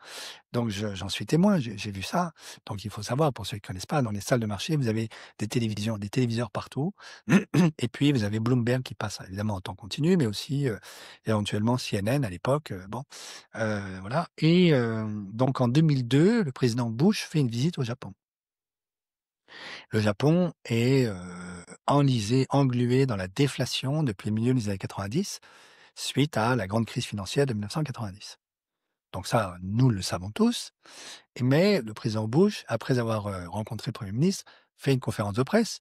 donc j'en suis témoin, j'ai vu ça. Donc il faut savoir, pour ceux qui ne connaissent pas, dans les salles de marché, vous avez des télévisions, des téléviseurs partout, et puis vous avez Bloomberg qui passe évidemment en temps continu, mais aussi éventuellement CNN à l'époque. Bon, voilà. Et donc en 2002, le président Bush fait une visite au Japon. Le Japon est enlisé, englué dans la déflation depuis le milieu des années 90, suite à la grande crise financière de 1990. Donc ça, nous le savons tous. Mais le président Bush, après avoir rencontré le Premier ministre, fait une conférence de presse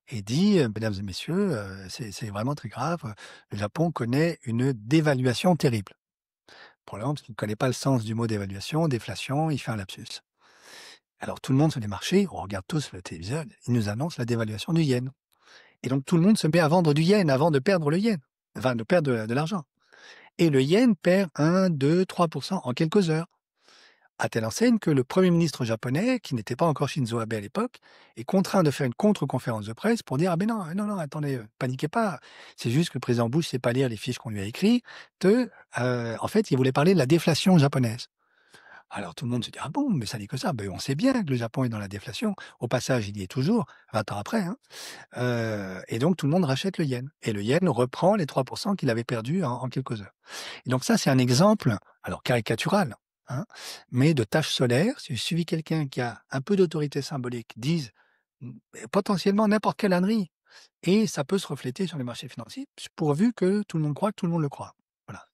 et dit, mesdames et messieurs, c'est vraiment très grave, le Japon connaît une dévaluation terrible. Probablement parce qu'il ne connaît pas le sens du mot dévaluation, déflation, il fait un lapsus. Alors tout le monde sur les marchés, on regarde tous le téléviseur, il nous annonce la dévaluation du yen. Et donc tout le monde se met à vendre du yen avant de perdre le yen, enfin de perdre de l'argent. Et le yen perd 1, 2, 3% en quelques heures. À telle enseigne que le Premier ministre japonais, qui n'était pas encore Shinzo Abe à l'époque, est contraint de faire une contre-conférence de presse pour dire « Ah ben non, attendez, paniquez pas. C'est juste que le président Bush ne sait pas lire les fiches qu'on lui a écrites. En fait, il voulait parler de la déflation japonaise. » Alors tout le monde se dit « Ah bon, mais ça dit que ça. Ben, on sait bien que le Japon est dans la déflation. Au passage, il y est toujours, 20 ans après. Hein. Et donc tout le monde rachète le yen. Et le yen reprend les 3% qu'il avait perdus en quelques heures. Et donc ça, c'est un exemple, alors caricatural, hein, mais de tâche solaire. Si je suis quelqu'un qui a un peu d'autorité symbolique, dise potentiellement n'importe quelle ânerie, et ça peut se refléter sur les marchés financiers, pourvu que tout le monde croit que tout le monde le croit. Voilà.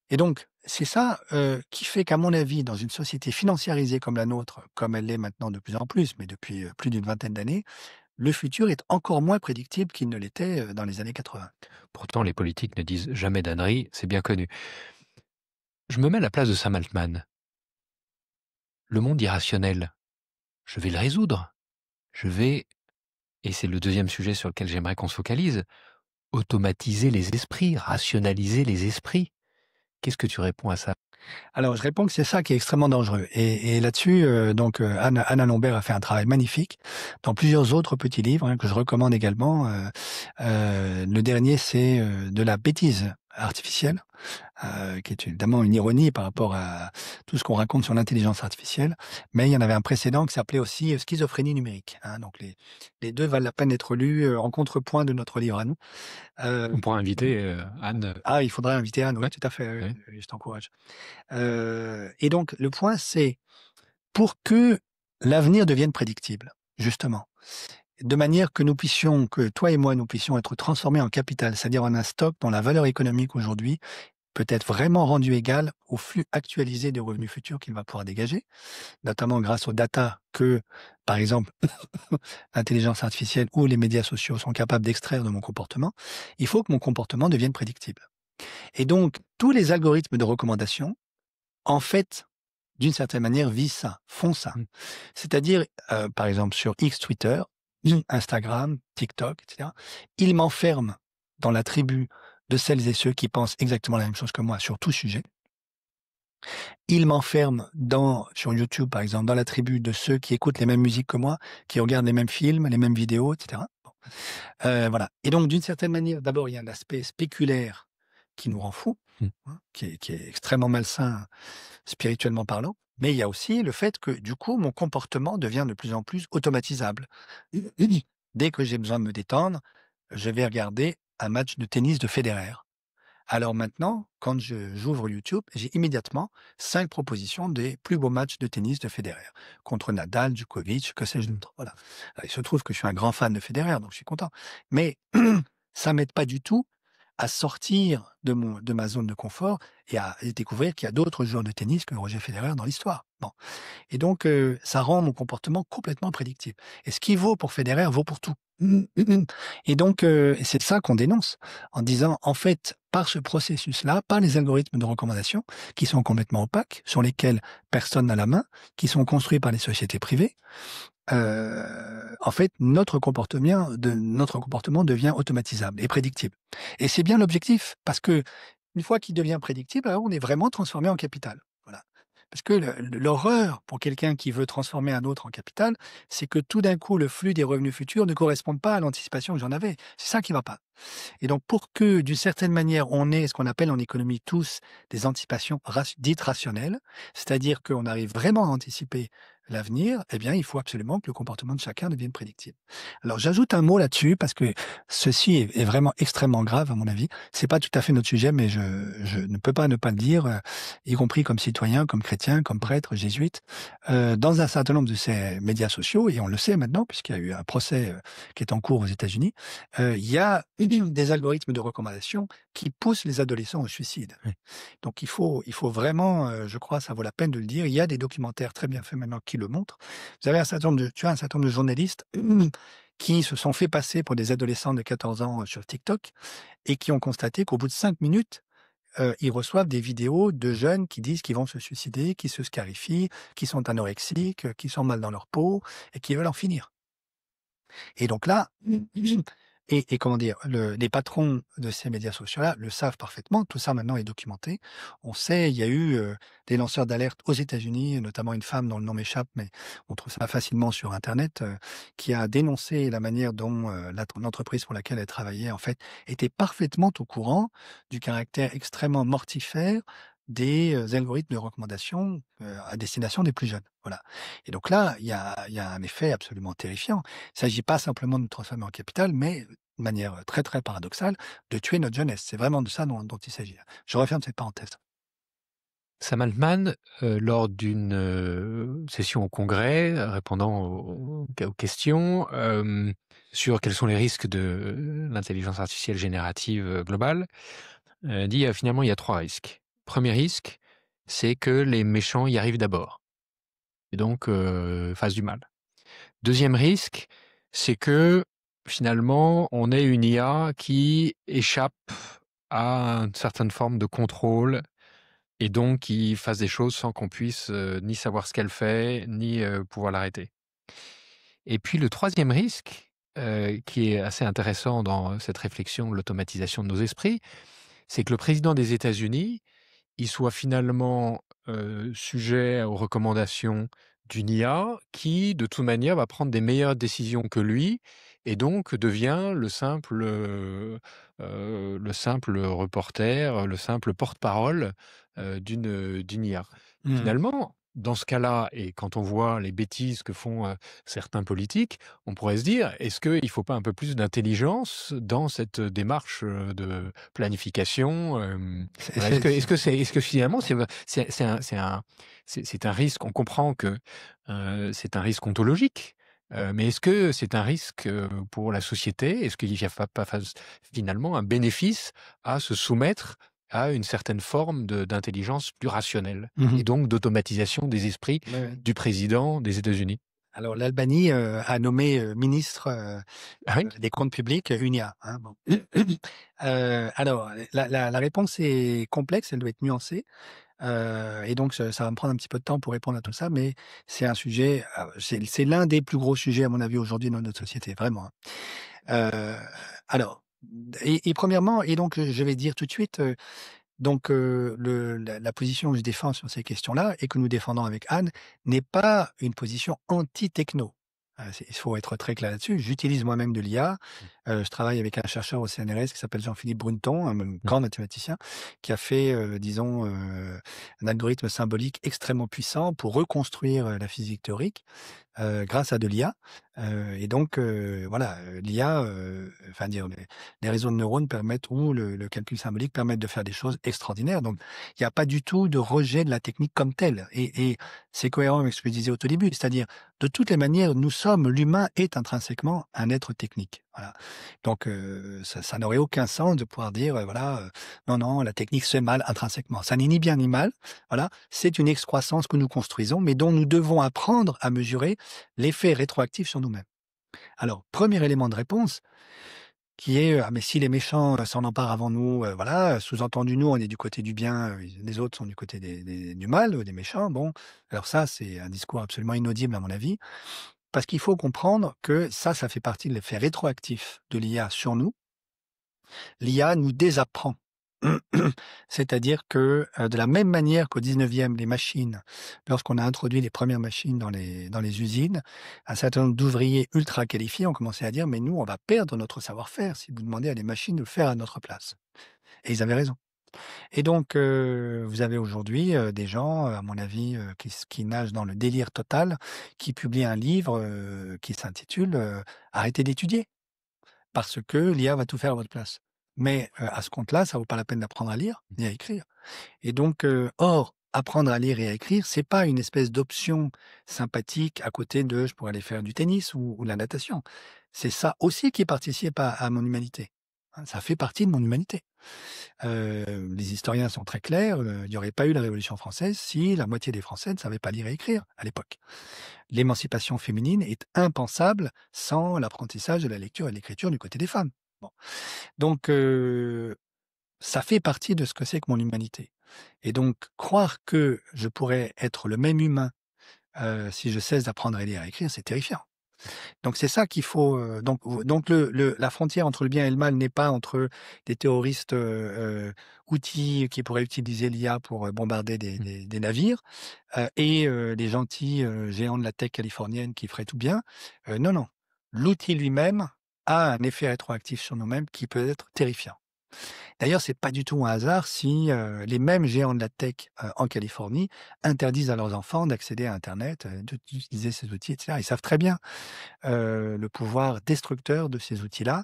Et donc, c'est ça qui fait qu'à mon avis, dans une société financiarisée comme la nôtre, comme elle l'est maintenant de plus en plus, mais depuis plus d'une vingtaine d'années, le futur est encore moins prédictible qu'il ne l'était dans les années 80. Pourtant, les politiques ne disent jamais d'âneries, c'est bien connu. Je me mets à la place de Sam Altman. Le monde irrationnel, je vais le résoudre. Je vais, et c'est le deuxième sujet sur lequel j'aimerais qu'on se focalise, automatiser les esprits, rationaliser les esprits. Qu'est-ce que tu réponds à ça? Alors, je réponds que c'est ça qui est extrêmement dangereux. Et là-dessus, Anna Lombert a fait un travail magnifique dans plusieurs autres petits livres que je recommande également. Le dernier, c'est de la bêtise artificielle, qui est évidemment une ironie par rapport à tout ce qu'on raconte sur l'intelligence artificielle. Mais il y en avait un précédent qui s'appelait aussi Schizophrénie numérique. Donc les deux valent la peine d'être lus en contrepoint de notre livre à nous. On pourra inviter Anne. Il faudrait inviter Anne, oui, Ouais. tout à fait, Ouais. je t'encourage. Et donc, le point, c'est pour que l'avenir devienne prédictible, justement, de manière que toi et moi, nous puissions être transformés en capital, c'est-à-dire en un stock dont la valeur économique aujourd'hui peut être vraiment rendue égale au flux actualisé des revenus futurs qu'il va pouvoir dégager, notamment grâce aux data que, par exemple, l'intelligence artificielle ou les médias sociaux sont capables d'extraire de mon comportement. Il faut que mon comportement devienne prédictible. Et donc, tous les algorithmes de recommandation, en fait, d'une certaine manière, visent ça, font ça. Mmh. C'est-à-dire, par exemple, sur X, Twitter, Instagram, TikTok, etc., ils m'enferment dans la tribu de celles et ceux qui pensent exactement la même chose que moi sur tout sujet. Ils m'enferment sur YouTube, par exemple, dans la tribu de ceux qui écoutent les mêmes musiques que moi, qui regardent les mêmes films, les mêmes vidéos, etc. Bon. Voilà. Et donc, d'une certaine manière, d'abord, il y a l'aspect spéculaire qui nous rend fous, Mmh. qui est extrêmement malsain spirituellement parlant, mais il y a aussi le fait que, du coup, mon comportement devient de plus en plus automatisable. Dès que j'ai besoin de me détendre, je vais regarder un match de tennis de Federer. Alors maintenant, quand j'ouvre YouTube, j'ai immédiatement 5 propositions des plus beaux matchs de tennis de Federer, contre Nadal, Djokovic, que sais-je d'autre. Voilà. Alors, il se trouve que je suis un grand fan de Federer, donc je suis content. Mais ça m'aide pas du tout à sortir de ma zone de confort et à découvrir qu'il y a d'autres joueurs de tennis que Roger Federer dans l'histoire. Bon. Et donc, ça rend mon comportement complètement prédictible. Et ce qui vaut pour Federer vaut pour tout. Et donc, c'est ça qu'on dénonce en disant, en fait, par ce processus-là, par les algorithmes de recommandation qui sont complètement opaques, sur lesquels personne n'a la main, qui sont construits par les sociétés privées, en fait, notre comportement devient automatisable et prédictible. Et c'est bien l'objectif, parce que une fois qu'il devient prédictible, alors on est vraiment transformé en capital. Voilà. Parce que l'horreur pour quelqu'un qui veut transformer un autre en capital, c'est que tout d'un coup, le flux des revenus futurs ne corresponde pas à l'anticipation que j'en avais. C'est ça qui va pas. Et donc, pour que, d'une certaine manière, on ait ce qu'on appelle en économie tous des anticipations dites rationnelles, c'est-à-dire qu'on arrive vraiment à anticiper l'avenir, eh bien, il faut absolument que le comportement de chacun devienne prédictible. Alors, j'ajoute un mot là-dessus parce que ceci est vraiment extrêmement grave, à mon avis. C'est pas tout à fait notre sujet, mais je ne peux pas ne pas le dire, y compris comme citoyen, comme chrétien, comme prêtre, jésuite, dans un certain nombre de ces médias sociaux, et on le sait maintenant, puisqu'il y a eu un procès qui est en cours aux États-Unis, il y a des algorithmes de recommandation qui poussent les adolescents au suicide. Oui. Donc il faut vraiment, je crois, ça vaut la peine de le dire. Il y a des documentaires très bien faits maintenant qui le montrent. Tu as un certain nombre de journalistes qui se sont fait passer pour des adolescents de 14 ans sur TikTok et qui ont constaté qu'au bout de 5 minutes, ils reçoivent des vidéos de jeunes qui disent qu'ils vont se suicider, qui se scarifient, qui sont anorexiques, qui sont mal dans leur peau et qui veulent en finir. Et donc là, et comment dire, les patrons de ces médias sociaux-là le savent parfaitement. Tout ça maintenant est documenté. On sait, il y a eu des lanceurs d'alerte aux États-Unis, notamment une femme dont le nom m'échappe, mais on trouve ça facilement sur Internet, qui a dénoncé la manière dont l'entreprise pour laquelle elle travaillait, en fait, était parfaitement au courant du caractère extrêmement mortifère des algorithmes de recommandation à destination des plus jeunes. Voilà. Et donc là, il y a un effet absolument terrifiant. Il ne s'agit pas simplement de nous transformer en capital, mais de manière très, très paradoxale, de tuer notre jeunesse. C'est vraiment de ça dont il s'agit. Je referme cette parenthèse. Sam Altman, lors d'une session au Congrès, répondant aux questions sur quels sont les risques de l'intelligence artificielle générative globale, dit finalement il y a 3 risques. Premier risque, c'est que les méchants y arrivent d'abord et donc fassent du mal. Deuxième risque, c'est que finalement on ait une IA qui échappe à une certaine forme de contrôle et donc qui fasse des choses sans qu'on puisse ni savoir ce qu'elle fait, ni pouvoir l'arrêter. Et puis le troisième risque, qui est assez intéressant dans cette réflexion de l'automatisation de nos esprits, c'est que le président des États-Unis, il soit finalement, sujet aux recommandations d'une IA qui, de toute manière, va prendre des meilleures décisions que lui et donc devient le simple reporter, le simple porte-parole, d'une IA. Mmh. Finalement, dans ce cas-là et quand on voit les bêtises que font, certains politiques, on pourrait se dire: «Est-ce qu'il ne faut pas un peu plus d'intelligence dans cette démarche, de planification?» C'est Voilà, c'est c'est est-ce que finalement c'est un risque, on comprend que, c'est un risque ontologique, mais est-ce que c'est un risque, pour la société? Est-ce qu'il n'y a pas finalement un bénéfice à se soumettre à une certaine forme d'intelligence plus rationnelle Mmh. et donc d'automatisation des esprits Ouais, ouais. du président des États-Unis? Alors l'Albanie, a nommé, ministre, Ah oui? des comptes publics, une IA, hein, bon. Alors la réponse est complexe, elle doit être nuancée, et donc ça va me prendre un petit peu de temps pour répondre à tout ça, mais c'est un sujet, c'est l'un des plus gros sujets à mon avis aujourd'hui dans notre société, vraiment, hein. Alors et premièrement et donc je vais dire tout de suite, donc la position que je défends sur ces questions-là et que nous défendons avec Anne n'est pas une position anti-techno. Il faut être très clair là-dessus. J'utilise moi-même de l'IA. Je travaille avec un chercheur au CNRS qui s'appelle Jean-Philippe Brunton, un Mmh. grand mathématicien, qui a fait, disons, un algorithme symbolique extrêmement puissant pour reconstruire, la physique théorique, grâce à de l'IA. Et donc, voilà, l'IA, enfin dire les réseaux de neurones permettent ou le calcul symbolique permettent de faire des choses extraordinaires. Donc, il n'y a pas du tout de rejet de la technique comme telle. Et c'est cohérent avec ce que je disais au tout début, c'est-à-dire, de toutes les manières, l'humain est intrinsèquement un être technique. Voilà. Donc, ça n'aurait aucun sens de pouvoir dire, voilà, non, non, la technique c'est mal intrinsèquement. Ça n'est ni bien ni mal. Voilà, c'est une excroissance que nous construisons, mais dont nous devons apprendre à mesurer l'effet rétroactif sur nous-mêmes. Alors, premier élément de réponse, qui est, ah mais si les méchants, s'en emparent avant nous, voilà, sous-entendu nous on est du côté du bien, les autres sont du côté du mal ou des méchants. Bon, alors ça c'est un discours absolument inaudible à mon avis, parce qu'il faut comprendre que ça fait partie de l'effet rétroactif de l'IA sur nous. L'IA nous désapprend. C'est-à-dire que, de la même manière qu'au 19e, les machines, lorsqu'on a introduit les premières machines dans les usines, un certain nombre d'ouvriers ultra qualifiés ont commencé à dire: «Mais nous, on va perdre notre savoir-faire si vous demandez à des machines de le faire à notre place». Et ils avaient raison. Et donc, vous avez aujourd'hui, des gens, à mon avis, qui nagent dans le délire total, qui publient un livre, qui s'intitule, «Arrêtez d'étudier». Parce que l'IA va tout faire à votre place. Mais, à ce compte-là, ça vaut pas la peine d'apprendre à lire ni à écrire. Et donc, or, apprendre à lire et à écrire, c'est pas une espèce d'option sympathique à côté de je pourrais aller faire du tennis ou de la natation. C'est ça aussi qui participe à mon humanité, hein, ça fait partie de mon humanité. Les historiens sont très clairs, il n'y aurait pas eu la Révolution française si la moitié des Français ne savaient pas lire et écrire à l'époque. L'émancipation féminine est impensable sans l'apprentissage de la lecture et de l'écriture du côté des femmes. Bon. Donc, ça fait partie de ce que c'est que mon humanité. Et donc, croire que je pourrais être le même humain, si je cesse d'apprendre à lire et à écrire, c'est terrifiant. Donc c'est ça qu'il faut, donc la frontière entre le bien et le mal n'est pas entre des terroristes, outils qui pourraient utiliser l'IA pour, bombarder Mmh. des navires, et les gentils, géants de la tech californienne qui feraient tout bien. Non, non. L'outil lui-même a un effet rétroactif sur nous-mêmes qui peut être terrifiant. D'ailleurs, c'est pas du tout un hasard si, les mêmes géants de la tech, en Californie interdisent à leurs enfants d'accéder à internet, d'utiliser ces outils et cetera. Ils savent très bien le pouvoir destructeur de ces outils-là.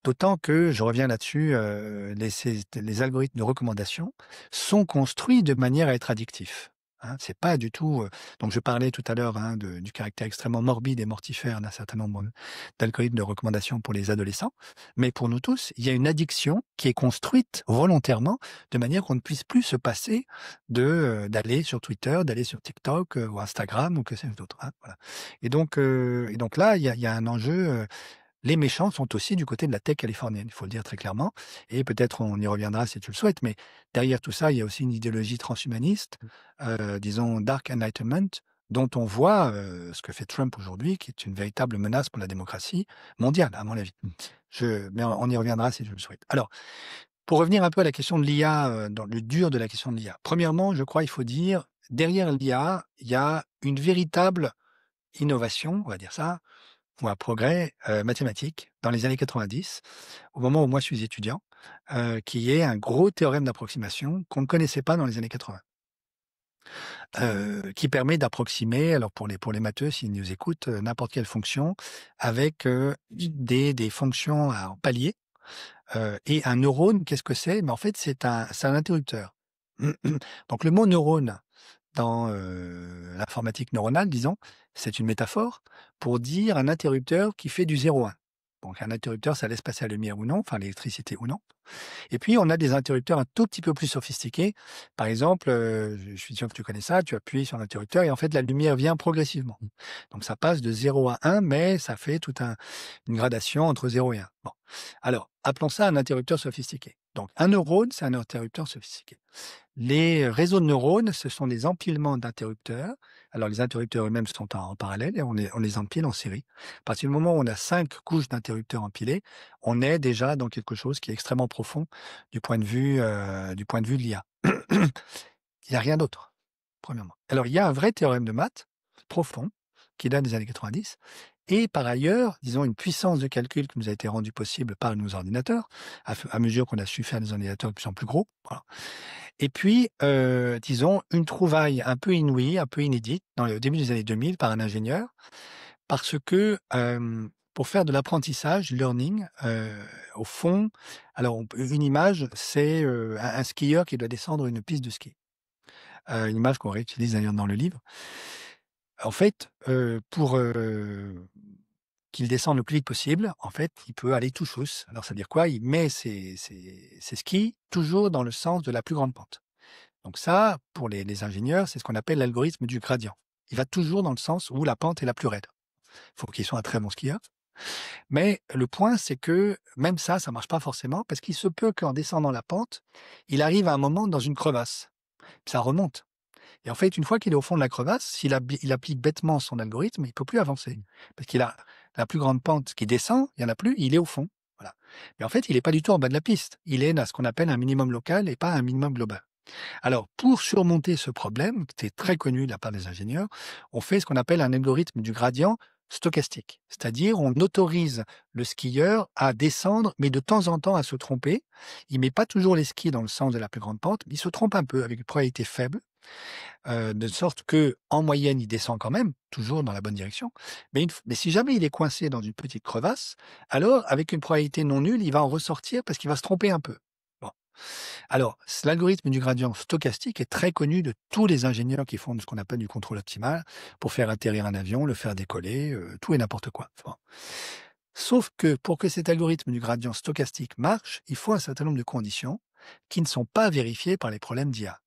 D'autant que, je reviens là-dessus, les algorithmes de recommandation sont construits de manière à être addictifs. Hein. C'est pas du tout. Donc, je parlais tout à l'heure hein, du caractère extrêmement morbide et mortifère d'un certain nombre d'algorithmes de recommandation pour les adolescents. Mais pour nous tous, il y a une addiction qui est construite volontairement de manière qu'on ne puisse plus se passer d'aller sur Twitter, d'aller sur TikTok ou Instagram ou que sais-je d'autre. Hein, voilà. Et donc là, il y a un enjeu. Les méchants sont aussi du côté de la tech californienne, il faut le dire très clairement. Et peut-être on y reviendra si tu le souhaites, mais derrière tout ça, il y a aussi une idéologie transhumaniste, disons Dark Enlightenment, dont on voit ce que fait Trump aujourd'hui, qui est une véritable menace pour la démocratie mondiale, à mon avis. Mais on y reviendra si tu le souhaites. Alors, Pour revenir un peu à la question de l'IA, dans le dur de la question de l'IA. Premièrement, je crois il faut dire, derrière l'IA, il y a une véritable innovation, on va dire ça, ou un progrès, mathématique dans les années 90, au moment où moi je suis étudiant, qui est un gros théorème d'approximation qu'on ne connaissait pas dans les années 80. Qui permet d'approximer, alors pour les matheux, s'ils nous écoutent, n'importe quelle fonction avec, des fonctions en paliers. Et un neurone, qu'est-ce que c'est? Mais en fait, c'est un interrupteur. Donc le mot neurone dans, l'informatique neuronale, disons, c'est une métaphore pour dire un interrupteur qui fait du 0 1. Donc un interrupteur, ça laisse passer la lumière ou non, enfin l'électricité ou non. Et puis on a des interrupteurs un tout petit peu plus sophistiqués. Par exemple, je suis sûr que tu connais ça, tu appuies sur l'interrupteur et en fait la lumière vient progressivement. Donc ça passe de 0 à 1, mais ça fait une gradation entre 0 et 1. Bon. Alors, appelons ça un interrupteur sophistiqué. Donc un neurone, c'est un interrupteur sophistiqué. Les réseaux de neurones, ce sont des empilements d'interrupteurs. Alors, les interrupteurs eux-mêmes sont en parallèle et on les empile en série. À partir du moment où on a 5 couches d'interrupteurs empilés, on est déjà dans quelque chose qui est extrêmement profond du point de vue de l'IA. Il n'y a rien d'autre, premièrement. Alors, il y a un vrai théorème de maths profond qui date des années 90 et par ailleurs, disons, une puissance de calcul qui nous a été rendue possible par nos ordinateurs, à mesure qu'on a su faire des ordinateurs de plus en plus gros. Voilà. Et puis, disons, une trouvaille un peu inouïe, un peu inédite, au début des années 2000 par un ingénieur, parce que, pour faire de l'apprentissage, learning, au fond, alors une image, c'est, un skieur qui doit descendre une piste de ski. Une image qu'on réutilise d'ailleurs dans le livre. En fait, pour, qu'il descende le plus vite possible, en fait, il peut aller tout chousse. Alors ça veut dire quoi? Il met ses skis toujours dans le sens de la plus grande pente. Donc ça, pour les ingénieurs, c'est ce qu'on appelle l'algorithme du gradient. Il va toujours dans le sens où la pente est la plus raide. Il faut qu'il soit un très bon skieur. Mais le point, c'est que même ça marche pas forcément parce qu'il se peut qu'en descendant la pente, il arrive à un moment dans une crevasse. Ça remonte. Et en fait, une fois qu'il est au fond de la crevasse, il applique bêtement son algorithme, il peut plus avancer. Parce qu'il a la plus grande pente qui descend, il y en a plus, il est au fond. Voilà. Mais en fait, il n'est pas du tout en bas de la piste. Il est à ce qu'on appelle un minimum local et pas un minimum global. Alors, pour surmonter ce problème, qui est très connu de la part des ingénieurs, on fait ce qu'on appelle un algorithme du gradient stochastique. C'est-à-dire, on autorise le skieur à descendre, mais de temps en temps à se tromper. Il met pas toujours les skis dans le sens de la plus grande pente, mais il se trompe un peu avec une probabilité faible, de sorte que, en moyenne, il descend quand même, toujours dans la bonne direction. Mais si jamais il est coincé dans une petite crevasse, alors, avec une probabilité non nulle, il va en ressortir parce qu'il va se tromper un peu. Bon. Alors, l'algorithme du gradient stochastique est très connu de tous les ingénieurs qui font ce qu'on appelle du contrôle optimal pour faire atterrir un avion, le faire décoller, tout et n'importe quoi. Bon. Sauf que pour que cet algorithme du gradient stochastique marche, il faut un certain nombre de conditions qui ne sont pas vérifiées par les problèmes d'IA.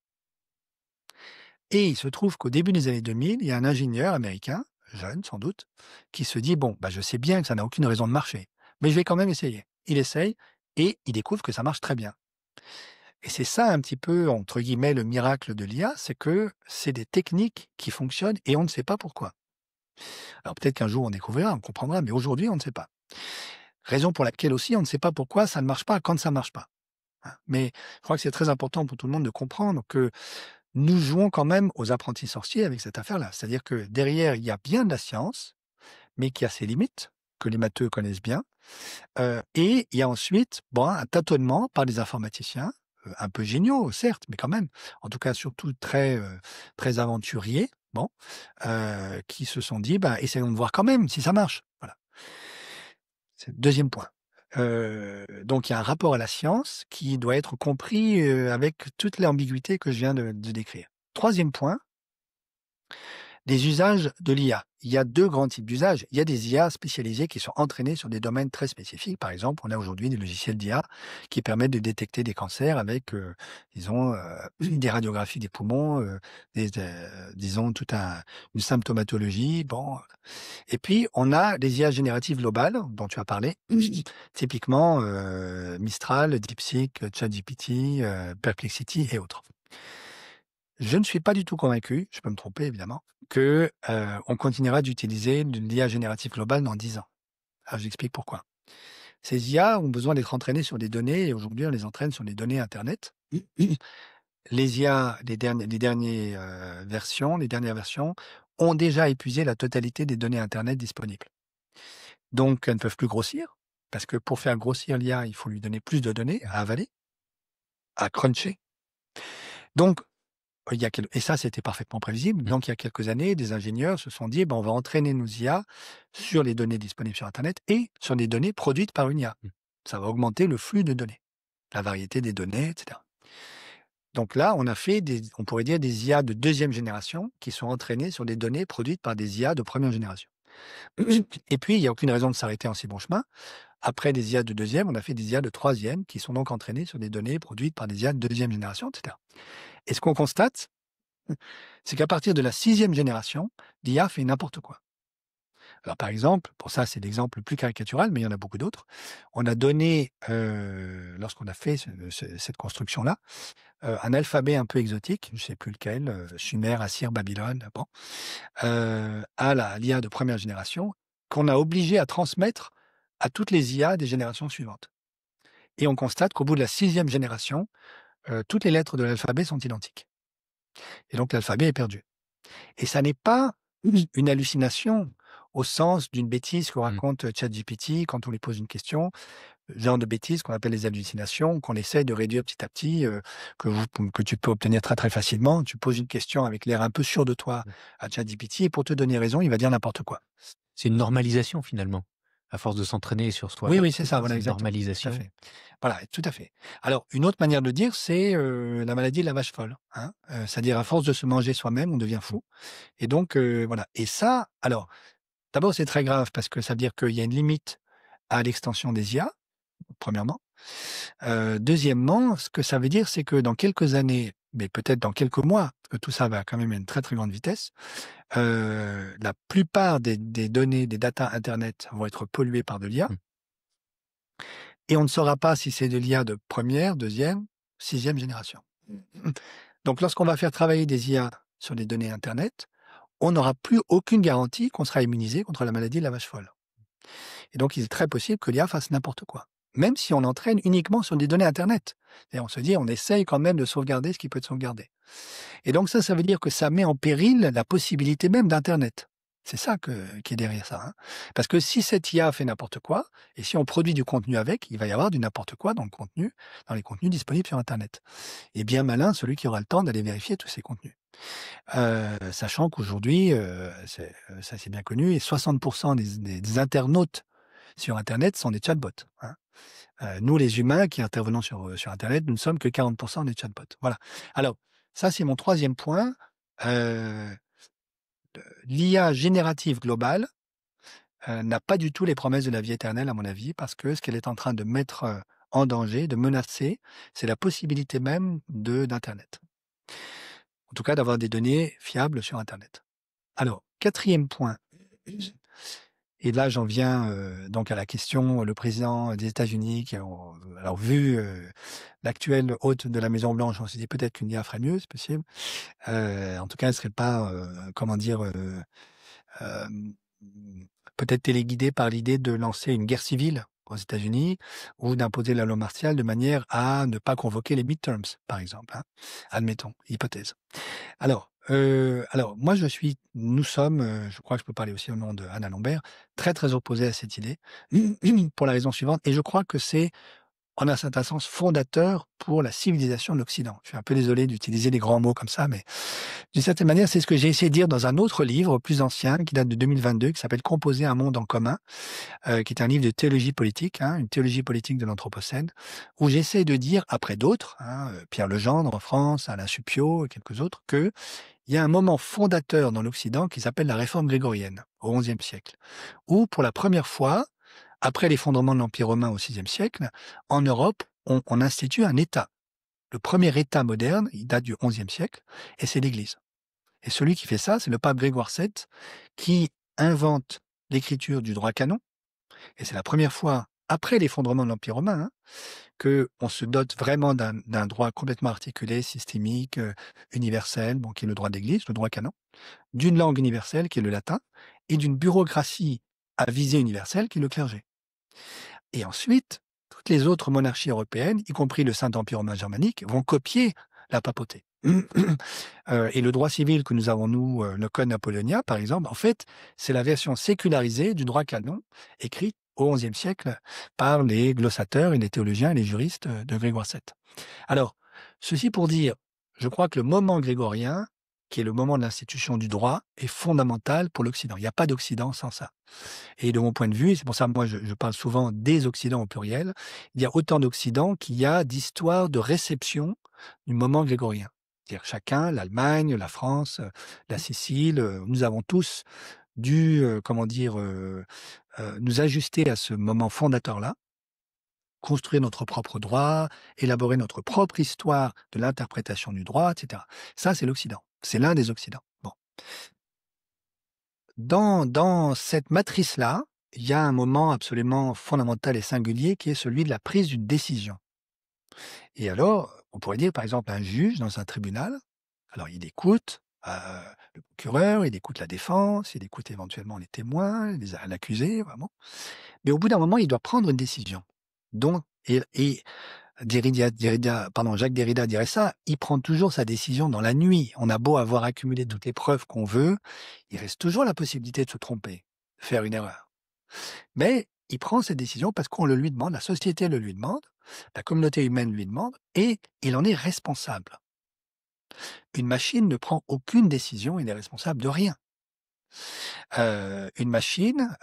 Et il se trouve qu'au début des années 2000, il y a un ingénieur américain, jeune sans doute, qui se dit, bon, je sais bien que ça n'a aucune raison de marcher, mais je vais quand même essayer. Il essaye et il découvre que ça marche très bien. Et c'est ça un petit peu, entre guillemets, le miracle de l'IA, c'est que c'est des techniques qui fonctionnent et on ne sait pas pourquoi. Alors peut-être qu'un jour on découvrira, on comprendra, mais aujourd'hui on ne sait pas. Raison pour laquelle aussi on ne sait pas pourquoi ça ne marche pas quand ça ne marche pas. Hein. Mais je crois que c'est très important pour tout le monde de comprendre que nous jouons quand même aux apprentis sorciers avec cette affaire-là. C'est-à-dire que derrière, il y a bien de la science, mais qui a ses limites, que les matheux connaissent bien. Et il y a ensuite un tâtonnement par des informaticiens, un peu géniaux, certes, mais quand même, en tout cas surtout très, très aventuriers, qui se sont dit, essayons de voir quand même si ça marche. Voilà. C'est le deuxième point. Donc il y a un rapport à la science qui doit être compris avec toutes les ambiguïtés que je viens de décrire. Troisième point, des usages de l'IA. Il y a 2 grands types d'usages. Il y a des IA spécialisés qui sont entraînés sur des domaines très spécifiques. Par exemple, on a aujourd'hui des logiciels d'IA qui permettent de détecter des cancers avec, disons, des radiographies des poumons, disons, une symptomatologie. Bon. Et puis, on a des IA génératives globales dont tu as parlé. Typiquement, Mistral, DeepSeek, ChatGPT, Perplexity et autres. Je ne suis pas du tout convaincu, je peux me tromper évidemment, que on continuera d'utiliser l'IA générative globale dans 10 ans. Alors j'explique pourquoi. Ces IA ont besoin d'être entraînées sur des données et aujourd'hui, on les entraîne sur les données internet. Les IA, les dernières versions ont déjà épuisé la totalité des données internet disponibles. Donc, elles ne peuvent plus grossir, parce que pour faire grossir l'IA, il faut lui donner plus de données à avaler, à cruncher. Donc, et ça, c'était parfaitement prévisible. Donc, il y a quelques années, des ingénieurs se sont dit, on va entraîner nos IA sur les données disponibles sur Internet et sur des données produites par une IA. Ça va augmenter le flux de données, la variété des données, etc. Donc là, on a fait on pourrait dire des IA de deuxième génération qui sont entraînées sur des données produites par des IA de première génération. Et puis, il n'y a aucune raison de s'arrêter en si bon chemin. Après des IA de deuxième, on a fait des IA de troisième qui sont donc entraînées sur des données produites par des IA de deuxième génération, etc. Et ce qu'on constate, c'est qu'à partir de la 6e génération, l'IA fait n'importe quoi. Alors, par exemple, pour ça, c'est l'exemple le plus caricatural, mais il y en a beaucoup d'autres. On a donné, lorsqu'on a fait cette construction-là, un alphabet un peu exotique, je ne sais plus lequel, Sumer, Assir, Babylone, bon, à l'IA de première génération, qu'on a obligé à transmettre à toutes les IA des générations suivantes. Et on constate qu'au bout de la 6e génération, toutes les lettres de l'alphabet sont identiques. Et donc l'alphabet est perdu. Et ça n'est pas une hallucination au sens d'une bêtise que raconte ChatGPT quand on lui pose une question, genre de bêtises qu'on appelle les hallucinations, qu'on essaie de réduire petit à petit, que tu peux obtenir très très facilement. Tu poses une question avec l'air un peu sûr de toi à ChatGPT et pour te donner raison, il va dire n'importe quoi. C'est une normalisation finalement. À force de s'entraîner sur soi. Oui, c'est ça, voilà, C'est une exactement. normalisation. Tout à fait. Voilà, tout à fait. Alors, une autre manière de le dire, c'est la maladie de la vache folle. Hein. C'est-à-dire, à force de se manger soi-même, on devient fou. Et donc, voilà. Et ça, alors, d'abord, c'est très grave parce que ça veut dire qu'il y a une limite à l'extension des IA, premièrement. Deuxièmement, ce que ça veut dire, c'est que dans quelques années, mais peut-être dans quelques mois, que tout ça va quand même à une très très grande vitesse, la plupart des données, des data Internet vont être polluées par de l'IA. Et on ne saura pas si c'est de l'IA de première, deuxième, 6e génération. Donc, lorsqu'on va faire travailler des IA sur les données Internet, on n'aura plus aucune garantie qu'on sera immunisé contre la maladie de la vache folle. Et donc, il est très possible que l'IA fasse n'importe quoi, même si on entraîne uniquement sur des données Internet. Et on se dit, on essaye quand même de sauvegarder ce qui peut être sauvegardé. Et donc, ça veut dire que ça met en péril la possibilité même d'Internet. C'est ça qui est derrière ça. Hein. Parce que si cette IA fait n'importe quoi, et si on produit du contenu avec, il va y avoir du n'importe quoi dans les contenus disponibles sur Internet. Et bien malin celui qui aura le temps d'aller vérifier tous ces contenus. Sachant qu'aujourd'hui, ça c'est bien connu, et 60% des internautes sur Internet sont des chatbots. Hein. Nous, les humains qui intervenons sur Internet, nous ne sommes que 40% des chatbots. Voilà. Alors, ça c'est mon troisième point. L'IA générative globale n'a pas du tout les promesses de la vie éternelle, à mon avis, parce que ce qu'elle est en train de mettre en danger, de menacer, c'est la possibilité même d'Internet. En tout cas, d'avoir des données fiables sur Internet. Alors, quatrième point, et là j'en viens donc à la question, le président des États-Unis, alors vu l'actuel hôte de la Maison-Blanche, on s'est dit peut-être qu'une IA ferait mieux, c'est possible. En tout cas, elle ne serait pas, peut-être téléguidée par l'idée de lancer une guerre civile aux États-Unis ou d'imposer la loi martiale de manière à ne pas convoquer les midterms, par exemple. Hein. Admettons, hypothèse. Alors, moi, nous sommes, je crois que je peux parler aussi au nom de Anna Lambert, très, très opposés à cette idée, pour la raison suivante, et je crois que c'est, en un certain sens, fondateur pour la civilisation de l'Occident. Je suis un peu désolé d'utiliser des grands mots comme ça, mais d'une certaine manière, c'est ce que j'ai essayé de dire dans un autre livre, plus ancien, qui date de 2022, qui s'appelle « Composer un monde en commun », qui est un livre de théologie politique, hein, une théologie politique de l'Anthropocène, où j'essaie de dire, après d'autres, hein, Pierre Legendre en France, Alain Suppiot et quelques autres, qu'il y a un moment fondateur dans l'Occident qui s'appelle la réforme grégorienne, au XIe siècle, où, pour la première fois, après l'effondrement de l'Empire romain au VIe siècle, en Europe, on institue un État. Le premier État moderne, il date du XIe siècle, et c'est l'Église. Et celui qui fait ça, c'est le pape Grégoire VII, qui invente l'écriture du droit canon. Et c'est la première fois, après l'effondrement de l'Empire romain, hein, qu'on se dote vraiment d'un droit complètement articulé, systémique, universel, qui est le droit d'Église, le droit canon, d'une langue universelle, qui est le latin, et d'une bureaucratie à visée universelle, qui est le clergé. Et ensuite, toutes les autres monarchies européennes, y compris le Saint-Empire romain germanique, vont copier la papauté. Et le droit civil que nous avons, nous, le code napoléonien, par exemple, en fait, c'est la version sécularisée du droit canon, écrite au XIe siècle par les glossateurs et les théologiens et les juristes de Grégoire VII. Alors, ceci pour dire, je crois que le moment grégorien, qui est le moment de l'institution du droit, est fondamental pour l'Occident. Il n'y a pas d'Occident sans ça. Et de mon point de vue, et c'est pour ça que moi je parle souvent des Occidents au pluriel, il y a autant d'Occidents qu'il y a d'histoires de réception du moment grégorien. C'est-à-dire chacun, l'Allemagne, la France, la Sicile, nous avons tous dû, nous ajuster à ce moment fondateur-là, construire notre propre droit, élaborer notre propre histoire de l'interprétation du droit, etc. Ça, c'est l'Occident. C'est l'un des Occidents. Bon. Dans cette matrice-là, il y a un moment absolument fondamental et singulier qui est celui de la prise d'une décision. Et alors, on pourrait dire, par exemple, un juge dans un tribunal, alors il écoute le procureur, il écoute la défense, il écoute éventuellement les témoins, l'accusé, vraiment. Mais au bout d'un moment, il doit prendre une décision. Et Jacques Derrida dirait ça, il prend toujours sa décision dans la nuit. On a beau avoir accumulé toutes les preuves qu'on veut, il reste toujours la possibilité de se tromper, de faire une erreur. Mais il prend cette décision parce qu'on le lui demande, la société le lui demande, la communauté humaine lui demande, et il en est responsable. Une machine ne prend aucune décision, il est responsable de rien. Une machine,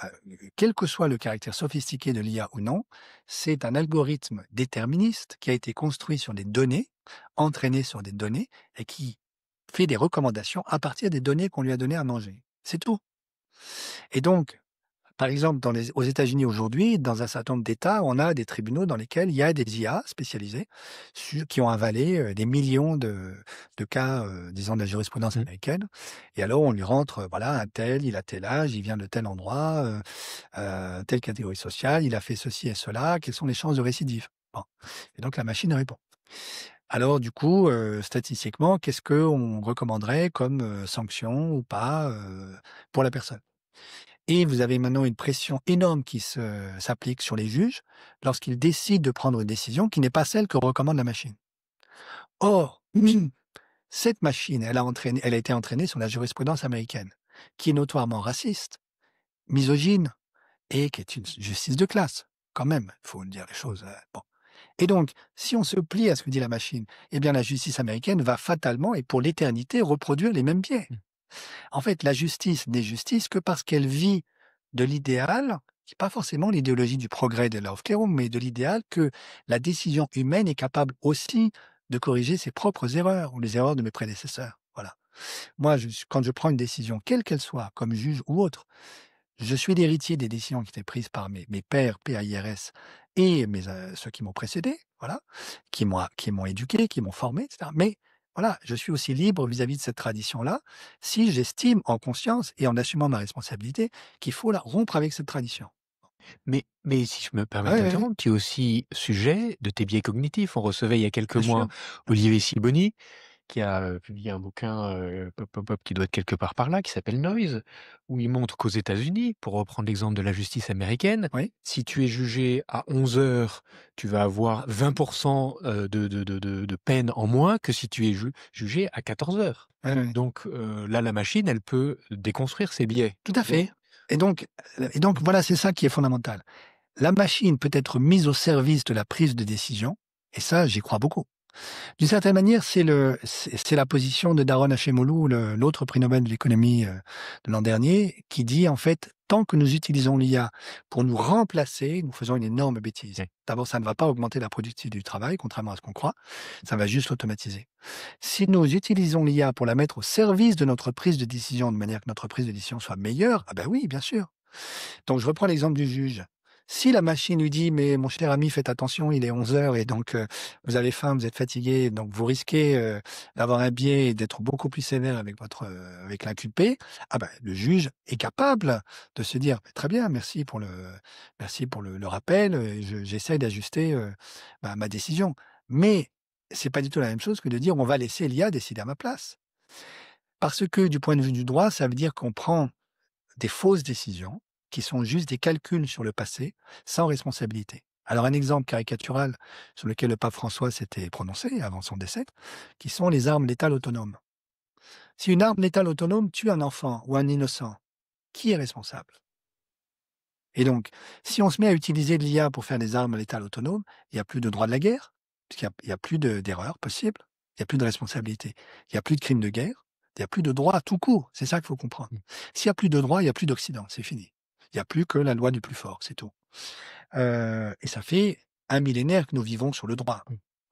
quel que soit le caractère sophistiqué de l'IA ou non, c'est un algorithme déterministe qui a été construit sur des données, entraîné sur des données, et qui fait des recommandations à partir des données qu'on lui a données à manger. C'est tout. Et donc, par exemple, aux États-Unis aujourd'hui, dans un certain nombre d'États, on a des tribunaux dans lesquels il y a des IA spécialisés qui ont avalé des millions de cas, disons, de la jurisprudence américaine. Et alors, on lui rentre, voilà, un tel, il a tel âge, il vient de tel endroit, telle catégorie sociale, il a fait ceci et cela, quelles sont les chances de récidive? Bon. Et donc, la machine répond. Alors, du coup, statistiquement, qu'est-ce qu'on recommanderait comme sanction ou pas pour la personne? Et vous avez maintenant une pression énorme qui s'applique sur les juges lorsqu'ils décident de prendre une décision qui n'est pas celle que recommande la machine. Or, cette machine, elle a été entraînée sur la jurisprudence américaine, qui est notoirement raciste, misogyne, et qui est une justice de classe, quand même, il faut dire les choses. Bon. Et donc, si on se plie à ce que dit la machine, eh bien la justice américaine va fatalement et pour l'éternité reproduire les mêmes biais. En fait, la justice n'est justice que parce qu'elle vit de l'idéal, qui n'est pas forcément l'idéologie du progrès de l'Aufklärung, mais de l'idéal que la décision humaine est capable aussi de corriger ses propres erreurs ou les erreurs de mes prédécesseurs. Voilà. Moi, quand je prends une décision, quelle qu'elle soit, comme juge ou autre, je suis l'héritier des décisions qui étaient prises par mes pères, PAIRS, et ceux qui m'ont précédé, voilà, qui m'ont éduqué, qui m'ont formé, etc. Mais voilà, je suis aussi libre vis-à-vis de cette tradition-là, si j'estime en conscience et en assumant ma responsabilité qu'il faut la rompre avec cette tradition. Mais si je me permets Ouais, ouais, ouais. d'interrompre, tu es aussi sujet de tes biais cognitifs. On recevait il y a quelques Bien mois sûr. Olivier Silboni, qui a publié un bouquin qui doit être quelque part par là, qui s'appelle Noise, où il montre qu'aux États-Unis, pour reprendre l'exemple de la justice américaine, Oui. si tu es jugé à 11 heures, tu vas avoir 20% de peine en moins que si tu es jugé à 14 heures. Ouais, ouais. Donc là, la machine, elle peut déconstruire ses biais. Tout à fait. Et donc voilà, c'est ça qui est fondamental. La machine peut être mise au service de la prise de décision, et ça, j'y crois beaucoup. D'une certaine manière, c'est la position de Daron Acemoglu, l'autre prix Nobel de l'économie de l'an dernier, qui dit en fait, tant que nous utilisons l'IA pour nous remplacer, nous faisons une énorme bêtise. Oui. D'abord, ça ne va pas augmenter la productivité du travail, contrairement à ce qu'on croit, ça va juste automatiser. Si nous utilisons l'IA pour la mettre au service de notre prise de décision, de manière que notre prise de décision soit meilleure, ah ben oui, bien sûr. Donc, je reprends l'exemple du juge. Si la machine lui dit, mais mon cher ami, faites attention, il est 11 heures et donc vous avez faim, vous êtes fatigué, donc vous risquez d'avoir un biais et d'être beaucoup plus sévère avec l'inculpé, ah ben, le juge est capable de se dire, très bien, merci pour le rappel, j'essaie d'ajuster ma décision. Mais c'est pas du tout la même chose que de dire, on va laisser l'IA décider à ma place. Parce que du point de vue du droit, ça veut dire qu'on prend des fausses décisions qui sont juste des calculs sur le passé, sans responsabilité. Alors un exemple caricatural sur lequel le pape François s'était prononcé avant son décès, qui sont les armes létales autonomes. Si une arme létale autonome tue un enfant ou un innocent, qui est responsable? Et donc, si on se met à utiliser de l'IA pour faire des armes létales autonomes, il n'y a plus de droit de la guerre, puisqu'il n'y a plus d'erreurs possibles, il n'y a plus de responsabilité, il n'y a plus de crimes de guerre, il n'y a plus de droit tout court. C'est ça qu'il faut comprendre. S'il n'y a plus de droit, il n'y a plus d'Occident, c'est fini. Il n'y a plus que la loi du plus fort, c'est tout. Et ça fait un millénaire que nous vivons sur le droit.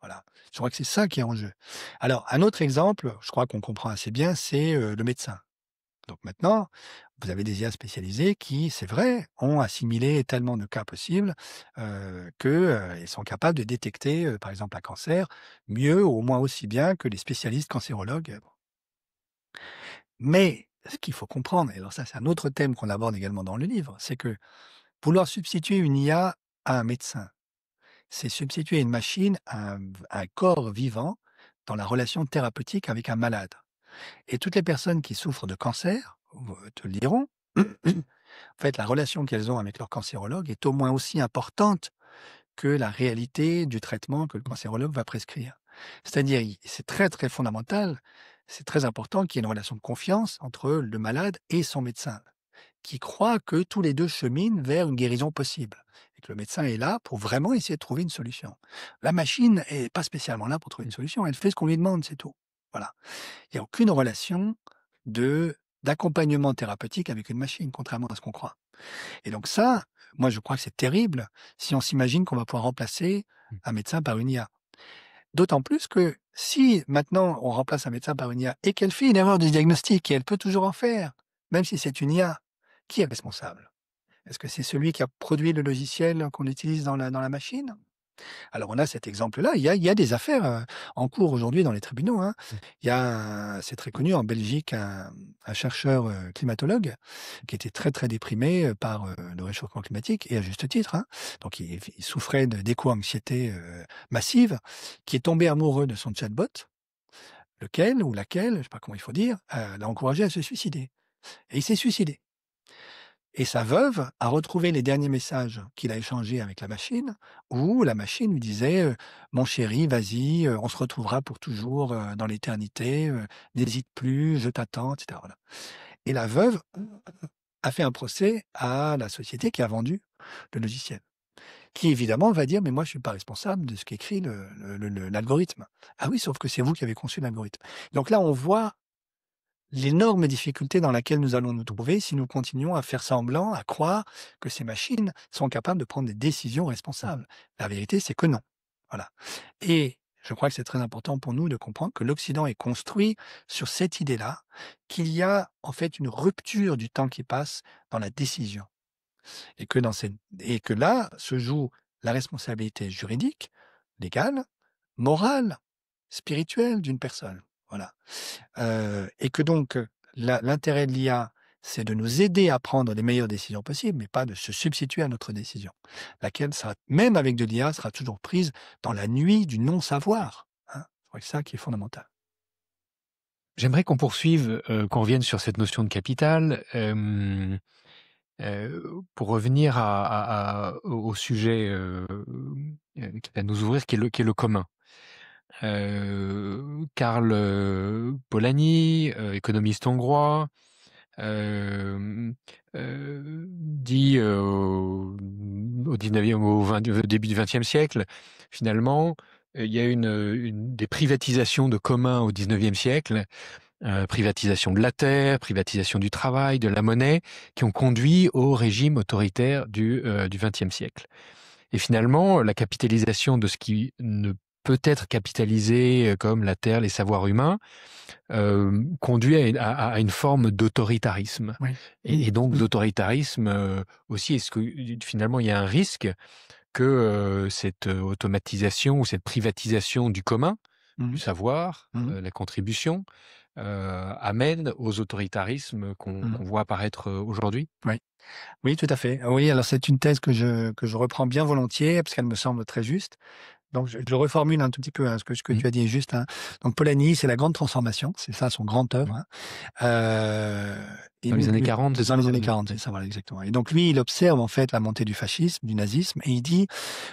Voilà. Je crois que c'est ça qui est en jeu. Alors, un autre exemple, je crois qu'on comprend assez bien, c'est le médecin. Donc maintenant, vous avez des IA spécialisées qui, c'est vrai, ont assimilé tellement de cas possibles qu'elles sont capables de détecter, par exemple, un cancer mieux ou au moins aussi bien que les spécialistes cancérologues. Mais ce qu'il faut comprendre, et alors ça c'est un autre thème qu'on aborde également dans le livre, c'est que vouloir substituer une IA à un médecin, c'est substituer une machine à un corps vivant dans la relation thérapeutique avec un malade. Et toutes les personnes qui souffrent de cancer te le diront, en fait, la relation qu'elles ont avec leur cancérologue est au moins aussi importante que la réalité du traitement que le cancérologue va prescrire. C'est-à-dire, c'est très, très fondamental, c'est très important qu'il y ait une relation de confiance entre le malade et son médecin, qui croit que tous les deux cheminent vers une guérison possible et que le médecin est là pour vraiment essayer de trouver une solution. La machine n'est pas spécialement là pour trouver une solution, elle fait ce qu'on lui demande, c'est tout. Voilà. Il n'y a aucune relation d'accompagnement thérapeutique avec une machine, contrairement à ce qu'on croit. Et donc ça, moi je crois que c'est terrible si on s'imagine qu'on va pouvoir remplacer un médecin par une IA. D'autant plus que si maintenant on remplace un médecin par une IA et qu'elle fait une erreur de diagnostic, et elle peut toujours en faire, même si c'est une IA, qui est responsable? Est-ce que c'est celui qui a produit le logiciel qu'on utilise dans la machine? Alors on a cet exemple-là, il y a des affaires en cours aujourd'hui dans les tribunaux. Hein. Il y a, c'est très connu en Belgique, un chercheur climatologue qui était très très déprimé par le réchauffement climatique, et à juste titre. Hein. Donc il souffrait d'éco-anxiété massive, qui est tombé amoureux de son chatbot, lequel ou laquelle, je ne sais pas comment il faut dire, l'a encouragé à se suicider. Et il s'est suicidé. Et sa veuve a retrouvé les derniers messages qu'il a échangés avec la machine, où la machine lui disait Mon chéri, vas-y, on se retrouvera pour toujours dans l'éternité, n'hésite plus, je t'attends, etc. Voilà. Et la veuve a fait un procès à la société qui a vendu le logiciel, qui évidemment va dire Mais moi, je ne suis pas responsable de ce qu'écrit l'algorithme. Ah oui, sauf que c'est vous qui avez conçu l'algorithme. Donc là, on voit l'énorme difficulté dans laquelle nous allons nous trouver si nous continuons à faire semblant, à croire que ces machines sont capables de prendre des décisions responsables. La vérité, c'est que non. Voilà. Et je crois que c'est très important pour nous de comprendre que l'Occident est construit sur cette idée-là, qu'il y a en fait une rupture du temps qui passe dans la décision. Et que là se joue la responsabilité juridique, légale, morale, spirituelle d'une personne. Voilà. Et que donc, l'intérêt de l'IA, c'est de nous aider à prendre les meilleures décisions possibles, mais pas de se substituer à notre décision, laquelle sera, même avec de l'IA, sera toujours prise dans la nuit du non-savoir. Hein. Je crois que c'est ça qui est fondamental. J'aimerais qu'on poursuive, qu'on revienne sur cette notion de capital, pour revenir au sujet qui va nous ouvrir, qui est le commun. Karl Polanyi, économiste hongrois, dit au 19e, au début du XXe siècle, finalement, il y a des privatisations de communs au XIXe siècle, privatisation de la terre, privatisation du travail, de la monnaie, qui ont conduit au régime autoritaire du XXe siècle. Et finalement, la capitalisation de ce qui ne peut être capitalisé comme la terre, les savoirs humains, conduit à une forme d'autoritarisme. Oui. Et donc d'autoritarisme aussi, est-ce que finalement il y a un risque que cette automatisation ou cette privatisation du commun, du savoir, la contribution, amène aux autoritarismes qu'on voit apparaître aujourd'hui? Oui, tout à fait. Oui, alors c'est une thèse que je reprends bien volontiers, parce qu'elle me semble très juste. Donc, je reformule un tout petit peu ce que Mmh. tu as dit juste. Donc, Polanyi, c'est la grande transformation. C'est ça son grand œuvre. Et Dans les années lui, 40, c'est dans ça? les années 40, c'est ça, voilà, exactement. Et donc, lui, il observe en fait la montée du fascisme, du nazisme, et il dit,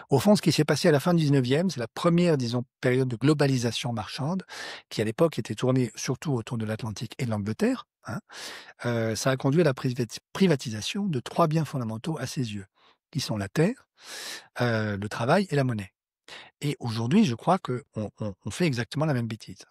au fond, ce qui s'est passé à la fin du 19e, c'est la première, disons, période de globalisation marchande, qui à l'époque était tournée surtout autour de l'Atlantique et de l'Angleterre. Ça a conduit à la privatisation de 3 biens fondamentaux à ses yeux, qui sont la terre, le travail et la monnaie. Et aujourd'hui, je crois qu'on fait exactement la même bêtise.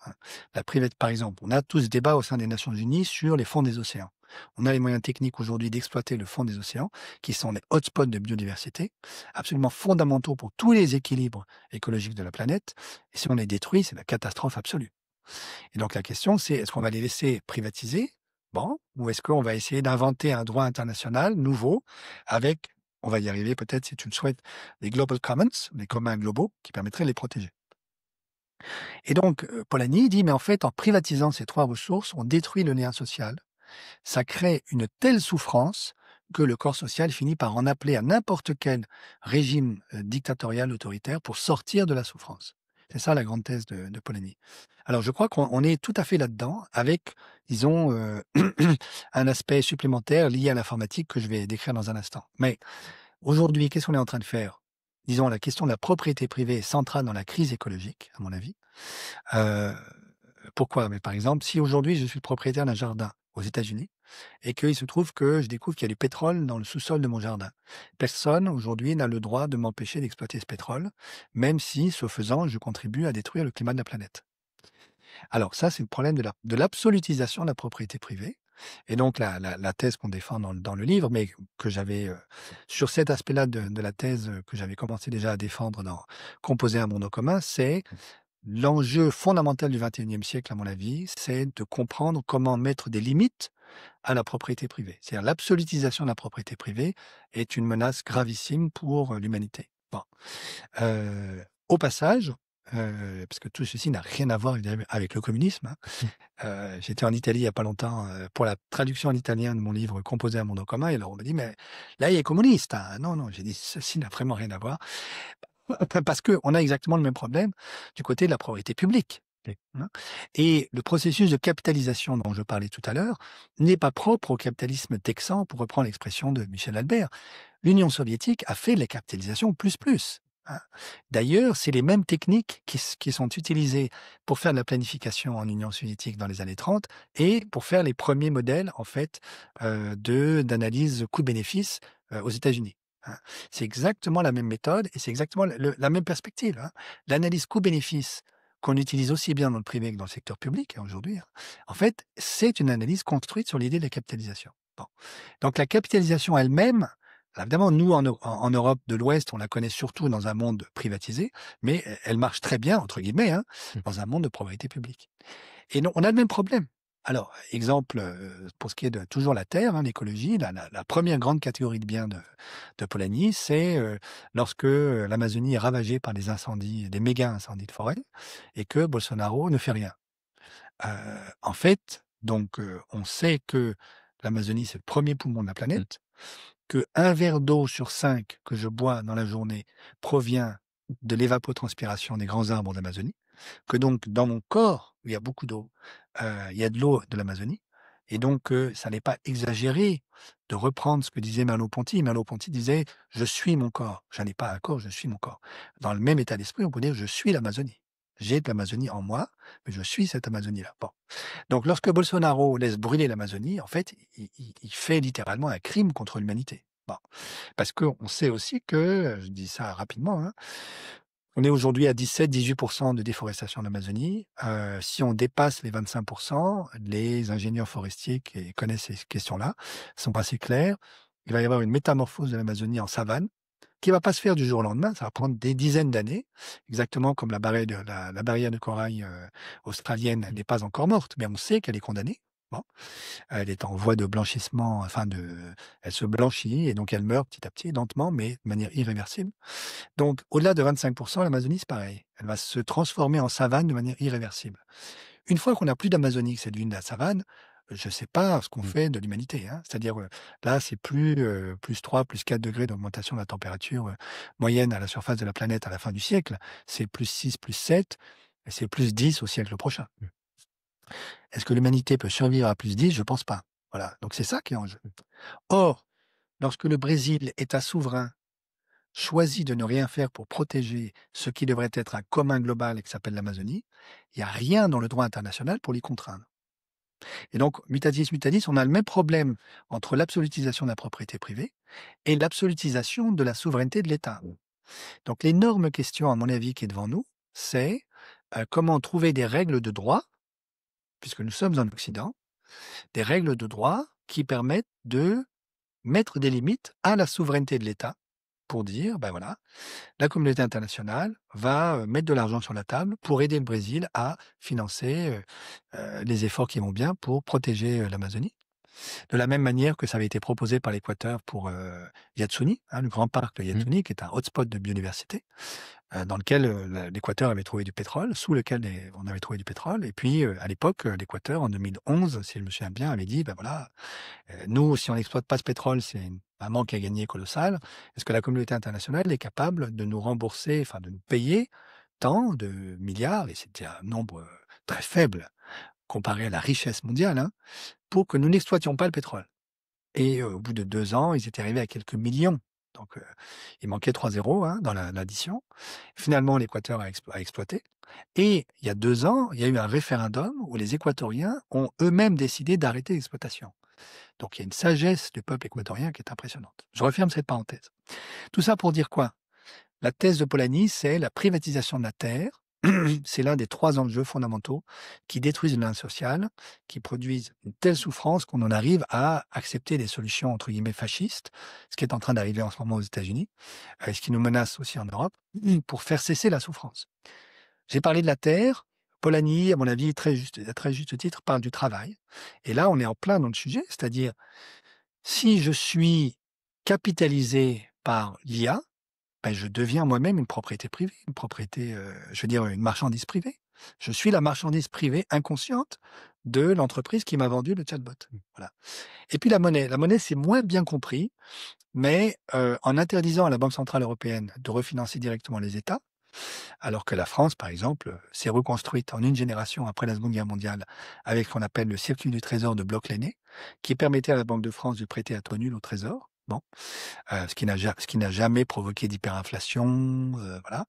Par exemple, on a tout ce débat au sein des Nations Unies sur les fonds des océans. On a les moyens techniques aujourd'hui d'exploiter le fond des océans, qui sont les hotspots de biodiversité, absolument fondamentaux pour tous les équilibres écologiques de la planète. Et si on les détruit, c'est la catastrophe absolue. Et donc la question, c'est est-ce qu'on va les laisser privatiser, bon, ou est-ce qu'on va essayer d'inventer un droit international nouveau avec, on va y arriver peut-être si tu le souhaites, les Global Commons, les communs globaux, qui permettraient de les protéger. Et donc Polanyi dit, mais en fait, en privatisant ces 3 ressources, on détruit le lien social. Ça crée une telle souffrance que le corps social finit par en appeler à n'importe quel régime dictatorial autoritaire pour sortir de la souffrance. C'est ça la grande thèse de Polanyi. Alors je crois qu'on est tout à fait là-dedans avec, disons, un aspect supplémentaire lié à l'informatique que je vais décrire dans un instant. Mais aujourd'hui, qu'est-ce qu'on est en train de faire? Disons, la question de la propriété privée est centrale dans la crise écologique, à mon avis. Euh, Pourquoi? Mais par exemple, si aujourd'hui je suis le propriétaire d'un jardin aux États-Unis et qu'il se trouve que je découvre qu'il y a du pétrole dans le sous-sol de mon jardin, personne aujourd'hui n'a le droit de m'empêcher d'exploiter ce pétrole, même si, ce faisant, je contribue à détruire le climat de la planète. Alors ça, c'est le problème de l'absolutisation de la propriété privée. Et donc la thèse qu'on défend dans le livre, mais que j'avais, sur cet aspect-là de la thèse que j'avais commencé déjà à défendre dans Composer un monde en commun, c'est l'enjeu fondamental du 21e siècle, à mon avis, c'est de comprendre comment mettre des limites à la propriété privée. C'est-à-dire l'absolutisation de la propriété privée est une menace gravissime pour l'humanité. Bon. Au passage, parce que tout ceci n'a rien à voir évidemment avec le communisme, j'étais en Italie il n'y a pas longtemps pour la traduction en italien de mon livre Composer un monde en commun, et alors on me dit, mais là, il est communiste. Non, non, j'ai dit, ceci n'a vraiment rien à voir. Parce qu'on a exactement le même problème du côté de la propriété publique. Et le processus de capitalisation dont je parlais tout à l'heure n'est pas propre au capitalisme texan, pour reprendre l'expression de Michel Albert. L'Union soviétique a fait de la capitalisation plus plus. D'ailleurs, c'est les mêmes techniques qui sont utilisées pour faire de la planification en Union soviétique dans les années 30 et pour faire les premiers modèles en fait d'analyse coût-bénéfice aux États-Unis. C'est exactement la même méthode et c'est exactement la même perspective. L'analyse coût-bénéfice qu'on utilise aussi bien dans le privé que dans le secteur public aujourd'hui, en fait, c'est une analyse construite sur l'idée de la capitalisation. Bon. Donc la capitalisation elle-même, évidemment, nous en Europe de l'Ouest, on la connaît surtout dans un monde privatisé, mais elle marche très bien, entre guillemets, dans un monde de propriété publique. Et non, on a le même problème. Alors, exemple, pour ce qui est de toujours la terre, l'écologie, la première grande catégorie de biens de Polanyi, c'est lorsque l'Amazonie est ravagée par des incendies, des méga incendies de forêt, et que Bolsonaro ne fait rien. En fait, donc, on sait que l'Amazonie, c'est le premier poumon de la planète, que 1 verre d'eau sur 5 que je bois dans la journée provient de l'évapotranspiration des grands arbres d'Amazonie, que donc dans mon corps, où il y a beaucoup d'eau, il y a de l'eau de l'Amazonie, et donc ça n'est pas exagéré de reprendre ce que disait Merleau-Ponty. Merleau-Ponty disait « je suis mon corps ». Je n'ai pas un corps, je suis mon corps. Dans le même état d'esprit, on peut dire « je suis l'Amazonie ». J'ai de l'Amazonie en moi, mais je suis cette Amazonie-là. Bon. Donc lorsque Bolsonaro laisse brûler l'Amazonie, en fait, il fait littéralement un crime contre l'humanité. Bon. Parce qu'on sait aussi que, je dis ça rapidement, on est aujourd'hui à 17-18% de déforestation en Amazonie. Si on dépasse les 25%, les ingénieurs forestiers qui connaissent ces questions-là sont assez clairs. Il va y avoir une métamorphose de l'Amazonie en savane qui ne va pas se faire du jour au lendemain. Ça va prendre des dizaines d'années, exactement comme la barrière de corail australienne n'est pas encore morte, mais on sait qu'elle est condamnée. Bon. Elle est en voie de blanchissement, elle se blanchit et donc elle meurt petit à petit, lentement, mais de manière irréversible. Donc, au-delà de 25%, l'Amazonie, c'est pareil. Elle va se transformer en savane de manière irréversible. Une fois qu'on n'a plus d'Amazonie, que c'est devenu de la savane, je ne sais pas ce qu'on Mmh. fait de l'humanité, hein. C'est-à-dire, là, c'est plus, +3, +4 degrés d'augmentation de la température, moyenne à la surface de la planète à la fin du siècle. C'est +6, +7 et c'est +10 au siècle prochain. Mmh. Est-ce que l'humanité peut survivre à +10? Je pense pas. Voilà, donc c'est ça qui est en jeu. Or, lorsque le Brésil, État souverain, choisit de ne rien faire pour protéger ce qui devrait être un commun global et qui s'appelle l'Amazonie, il n'y a rien dans le droit international pour l'y contraindre. Et donc, mutatis mutandis, on a le même problème entre l'absolutisation de la propriété privée et l'absolutisation de la souveraineté de l'État. Donc, l'énorme question, à mon avis, qui est devant nous, c'est comment trouver des règles de droit, puisque nous sommes en Occident, des règles de droit qui permettent de mettre des limites à la souveraineté de l'État pour dire, ben voilà, la communauté internationale va mettre de l'argent sur la table pour aider le Brésil à financer les efforts qui vont bien pour protéger l'Amazonie. De la même manière que ça avait été proposé par l'Équateur pour Yasuni, hein, le grand parc de Mmh. Yasuni, qui est un hotspot de biodiversité, dans lequel l'Équateur avait trouvé du pétrole, sous lequel on avait trouvé du pétrole. Et puis, à l'époque, l'Équateur, en 2011, si je me souviens bien, avait dit, ben voilà, nous, si on n'exploite pas ce pétrole, c'est un manque à gagner colossal. Est-ce que la communauté internationale est capable de nous rembourser, enfin de nous payer tant de milliards, et c'était un nombre très faible comparé à la richesse mondiale, hein, pour que nous n'exploitions pas le pétrole. Et au bout de 2 ans, ils étaient arrivés à quelques millions. Donc, il manquait 3 zéros hein, dans l'addition. Finalement, l'Équateur a exploité. Et il y a 2 ans, il y a eu un référendum où les Équatoriens ont eux-mêmes décidé d'arrêter l'exploitation. Donc, il y a une sagesse du peuple équatorien qui est impressionnante. Je referme cette parenthèse. Tout ça pour dire quoi? La thèse de Polanyi, c'est la privatisation de la terre. C'est l'un des 3 enjeux fondamentaux qui détruisent le lien social, qui produisent une telle souffrance qu'on en arrive à accepter des solutions entre guillemets fascistes, ce qui est en train d'arriver en ce moment aux États-Unis, et ce qui nous menace aussi en Europe, pour faire cesser la souffrance. J'ai parlé de la terre. Polanyi, à mon avis, à très juste titre, parle du travail. Et là, on est en plein dans le sujet, c'est-à-dire si je suis capitalisé par l'IA, ben, je deviens moi-même une propriété privée, une propriété, je veux dire, une marchandise privée. Je suis la marchandise privée inconsciente de l'entreprise qui m'a vendu le chatbot. Voilà. Et puis la monnaie. La monnaie, c'est moins bien compris, mais en interdisant à la Banque centrale européenne de refinancer directement les États, alors que la France, par exemple, s'est reconstruite en une génération après la Seconde Guerre mondiale avec ce qu'on appelle le circuit du trésor de Bloch-Lenné, qui permettait à la Banque de France de prêter à taux nul au trésor. Bon, ce qui n'a jamais provoqué d'hyperinflation, voilà.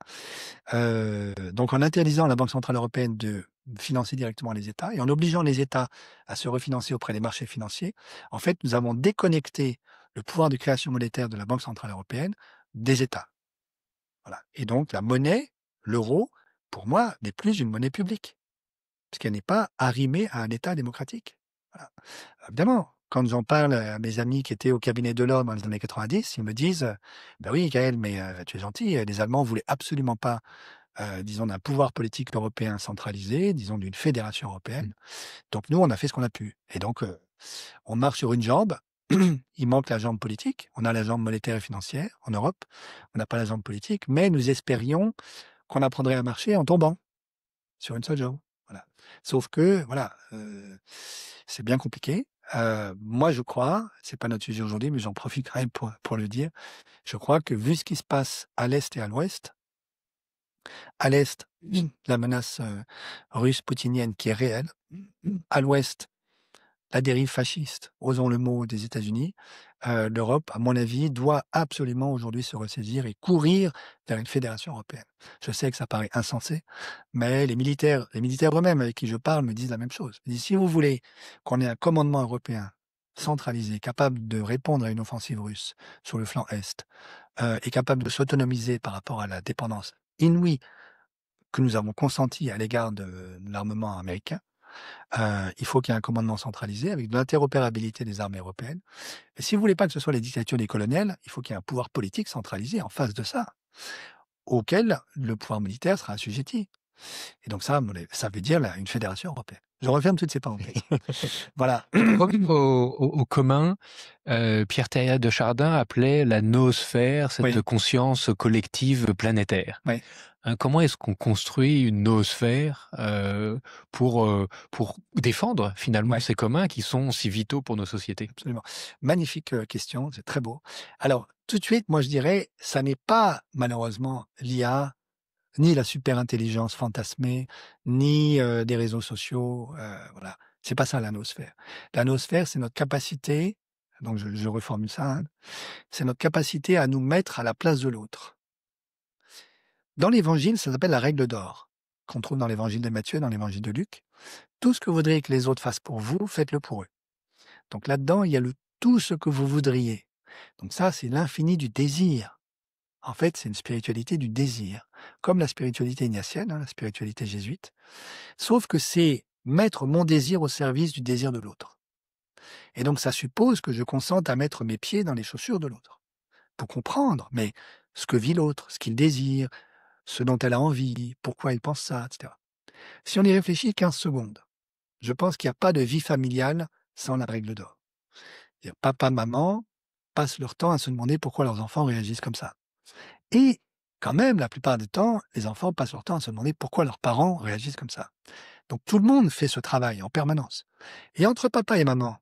Donc en interdisant à la Banque centrale européenne de financer directement les États et en obligeant les États à se refinancer auprès des marchés financiers, en fait, nous avons déconnecté le pouvoir de création monétaire de la Banque centrale européenne des États. Voilà. Et donc la monnaie, l'euro, pour moi, n'est plus une monnaie publique, puisqu'elle n'est pas arrimée à un État démocratique. Voilà. Évidemment, quand j'en parle à mes amis qui étaient au cabinet Delors dans les années 90, ils me disent ben oui, Gaël, mais tu es gentil, les Allemands voulaient absolument pas, disons, d'un pouvoir politique européen centralisé, disons, d'une fédération européenne. Donc nous, on a fait ce qu'on a pu. Et donc, on marche sur une jambe. Il manque la jambe politique. On a la jambe monétaire et financière en Europe. On n'a pas la jambe politique, mais nous espérions qu'on apprendrait à marcher en tombant sur une seule jambe. Voilà. Sauf que, voilà, c'est bien compliqué. Moi, je crois, c'est pas notre sujet aujourd'hui, mais j'en profite quand même pour le dire. Je crois que vu ce qui se passe à l'Est et à l'Ouest, à l'Est, la menace russe poutinienne qui est réelle, à l'Ouest, la dérive fasciste, osons le mot, des États-Unis, l'Europe, à mon avis, doit absolument aujourd'hui se ressaisir et courir vers une fédération européenne. Je sais que ça paraît insensé, mais les militaires eux-mêmes avec qui je parle me disent la même chose. Ils disent, si vous voulez qu'on ait un commandement européen centralisé, capable de répondre à une offensive russe sur le flanc Est, et capable de s'autonomiser par rapport à la dépendance inouïe que nous avons consentie à l'égard de l'armement américain, il faut qu'il y ait un commandement centralisé avec de l'interopérabilité des armées européennes. Et si vous voulez pas que ce soit les dictatures des colonels, il faut qu'il y ait un pouvoir politique centralisé en face de ça, auquel le pouvoir militaire sera assujetti. Et donc ça veut dire une fédération européenne. Je referme toutes ces parenthèses. Voilà. Pour revenir au commun, Pierre Teilhard de Chardin appelait la noosphère cette Oui. conscience collective planétaire. Oui. Comment est-ce qu'on construit une noosphère pour défendre finalement Ouais, ces communs qui sont si vitaux pour nos sociétés? absolument. Magnifique question, c'est très beau. Alors, tout de suite, moi je dirais, ça n'est pas malheureusement l'IA, ni la super intelligence fantasmée, ni des réseaux sociaux, voilà. C'est pas ça la noosphère. La noosphère, c'est notre capacité, donc je reformule ça, hein, c'est notre capacité à nous mettre à la place de l'autre. Dans l'évangile, ça s'appelle la règle d'or, qu'on trouve dans l'évangile de Matthieu, dans l'évangile de Luc. Tout ce que vous voudriez que les autres fassent pour vous, faites-le pour eux. Donc là-dedans, il y a le tout ce que vous voudriez. Donc ça, c'est l'infini du désir. En fait, c'est une spiritualité du désir, comme la spiritualité ignatienne, hein, la spiritualité jésuite, sauf que c'est mettre mon désir au service du désir de l'autre. Et donc ça suppose que je consente à mettre mes pieds dans les chaussures de l'autre, pour comprendre, mais ce que vit l'autre, ce qu'il désire, ce dont elle a envie, pourquoi elle pense ça, etc. Si on y réfléchit 15 secondes, je pense qu'il n'y a pas de vie familiale sans la règle d'or. C'est-à-dire, papa, maman passent leur temps à se demander pourquoi leurs enfants réagissent comme ça. Et quand même, la plupart du temps, les enfants passent leur temps à se demander pourquoi leurs parents réagissent comme ça. Donc tout le monde fait ce travail en permanence. Et entre papa et maman,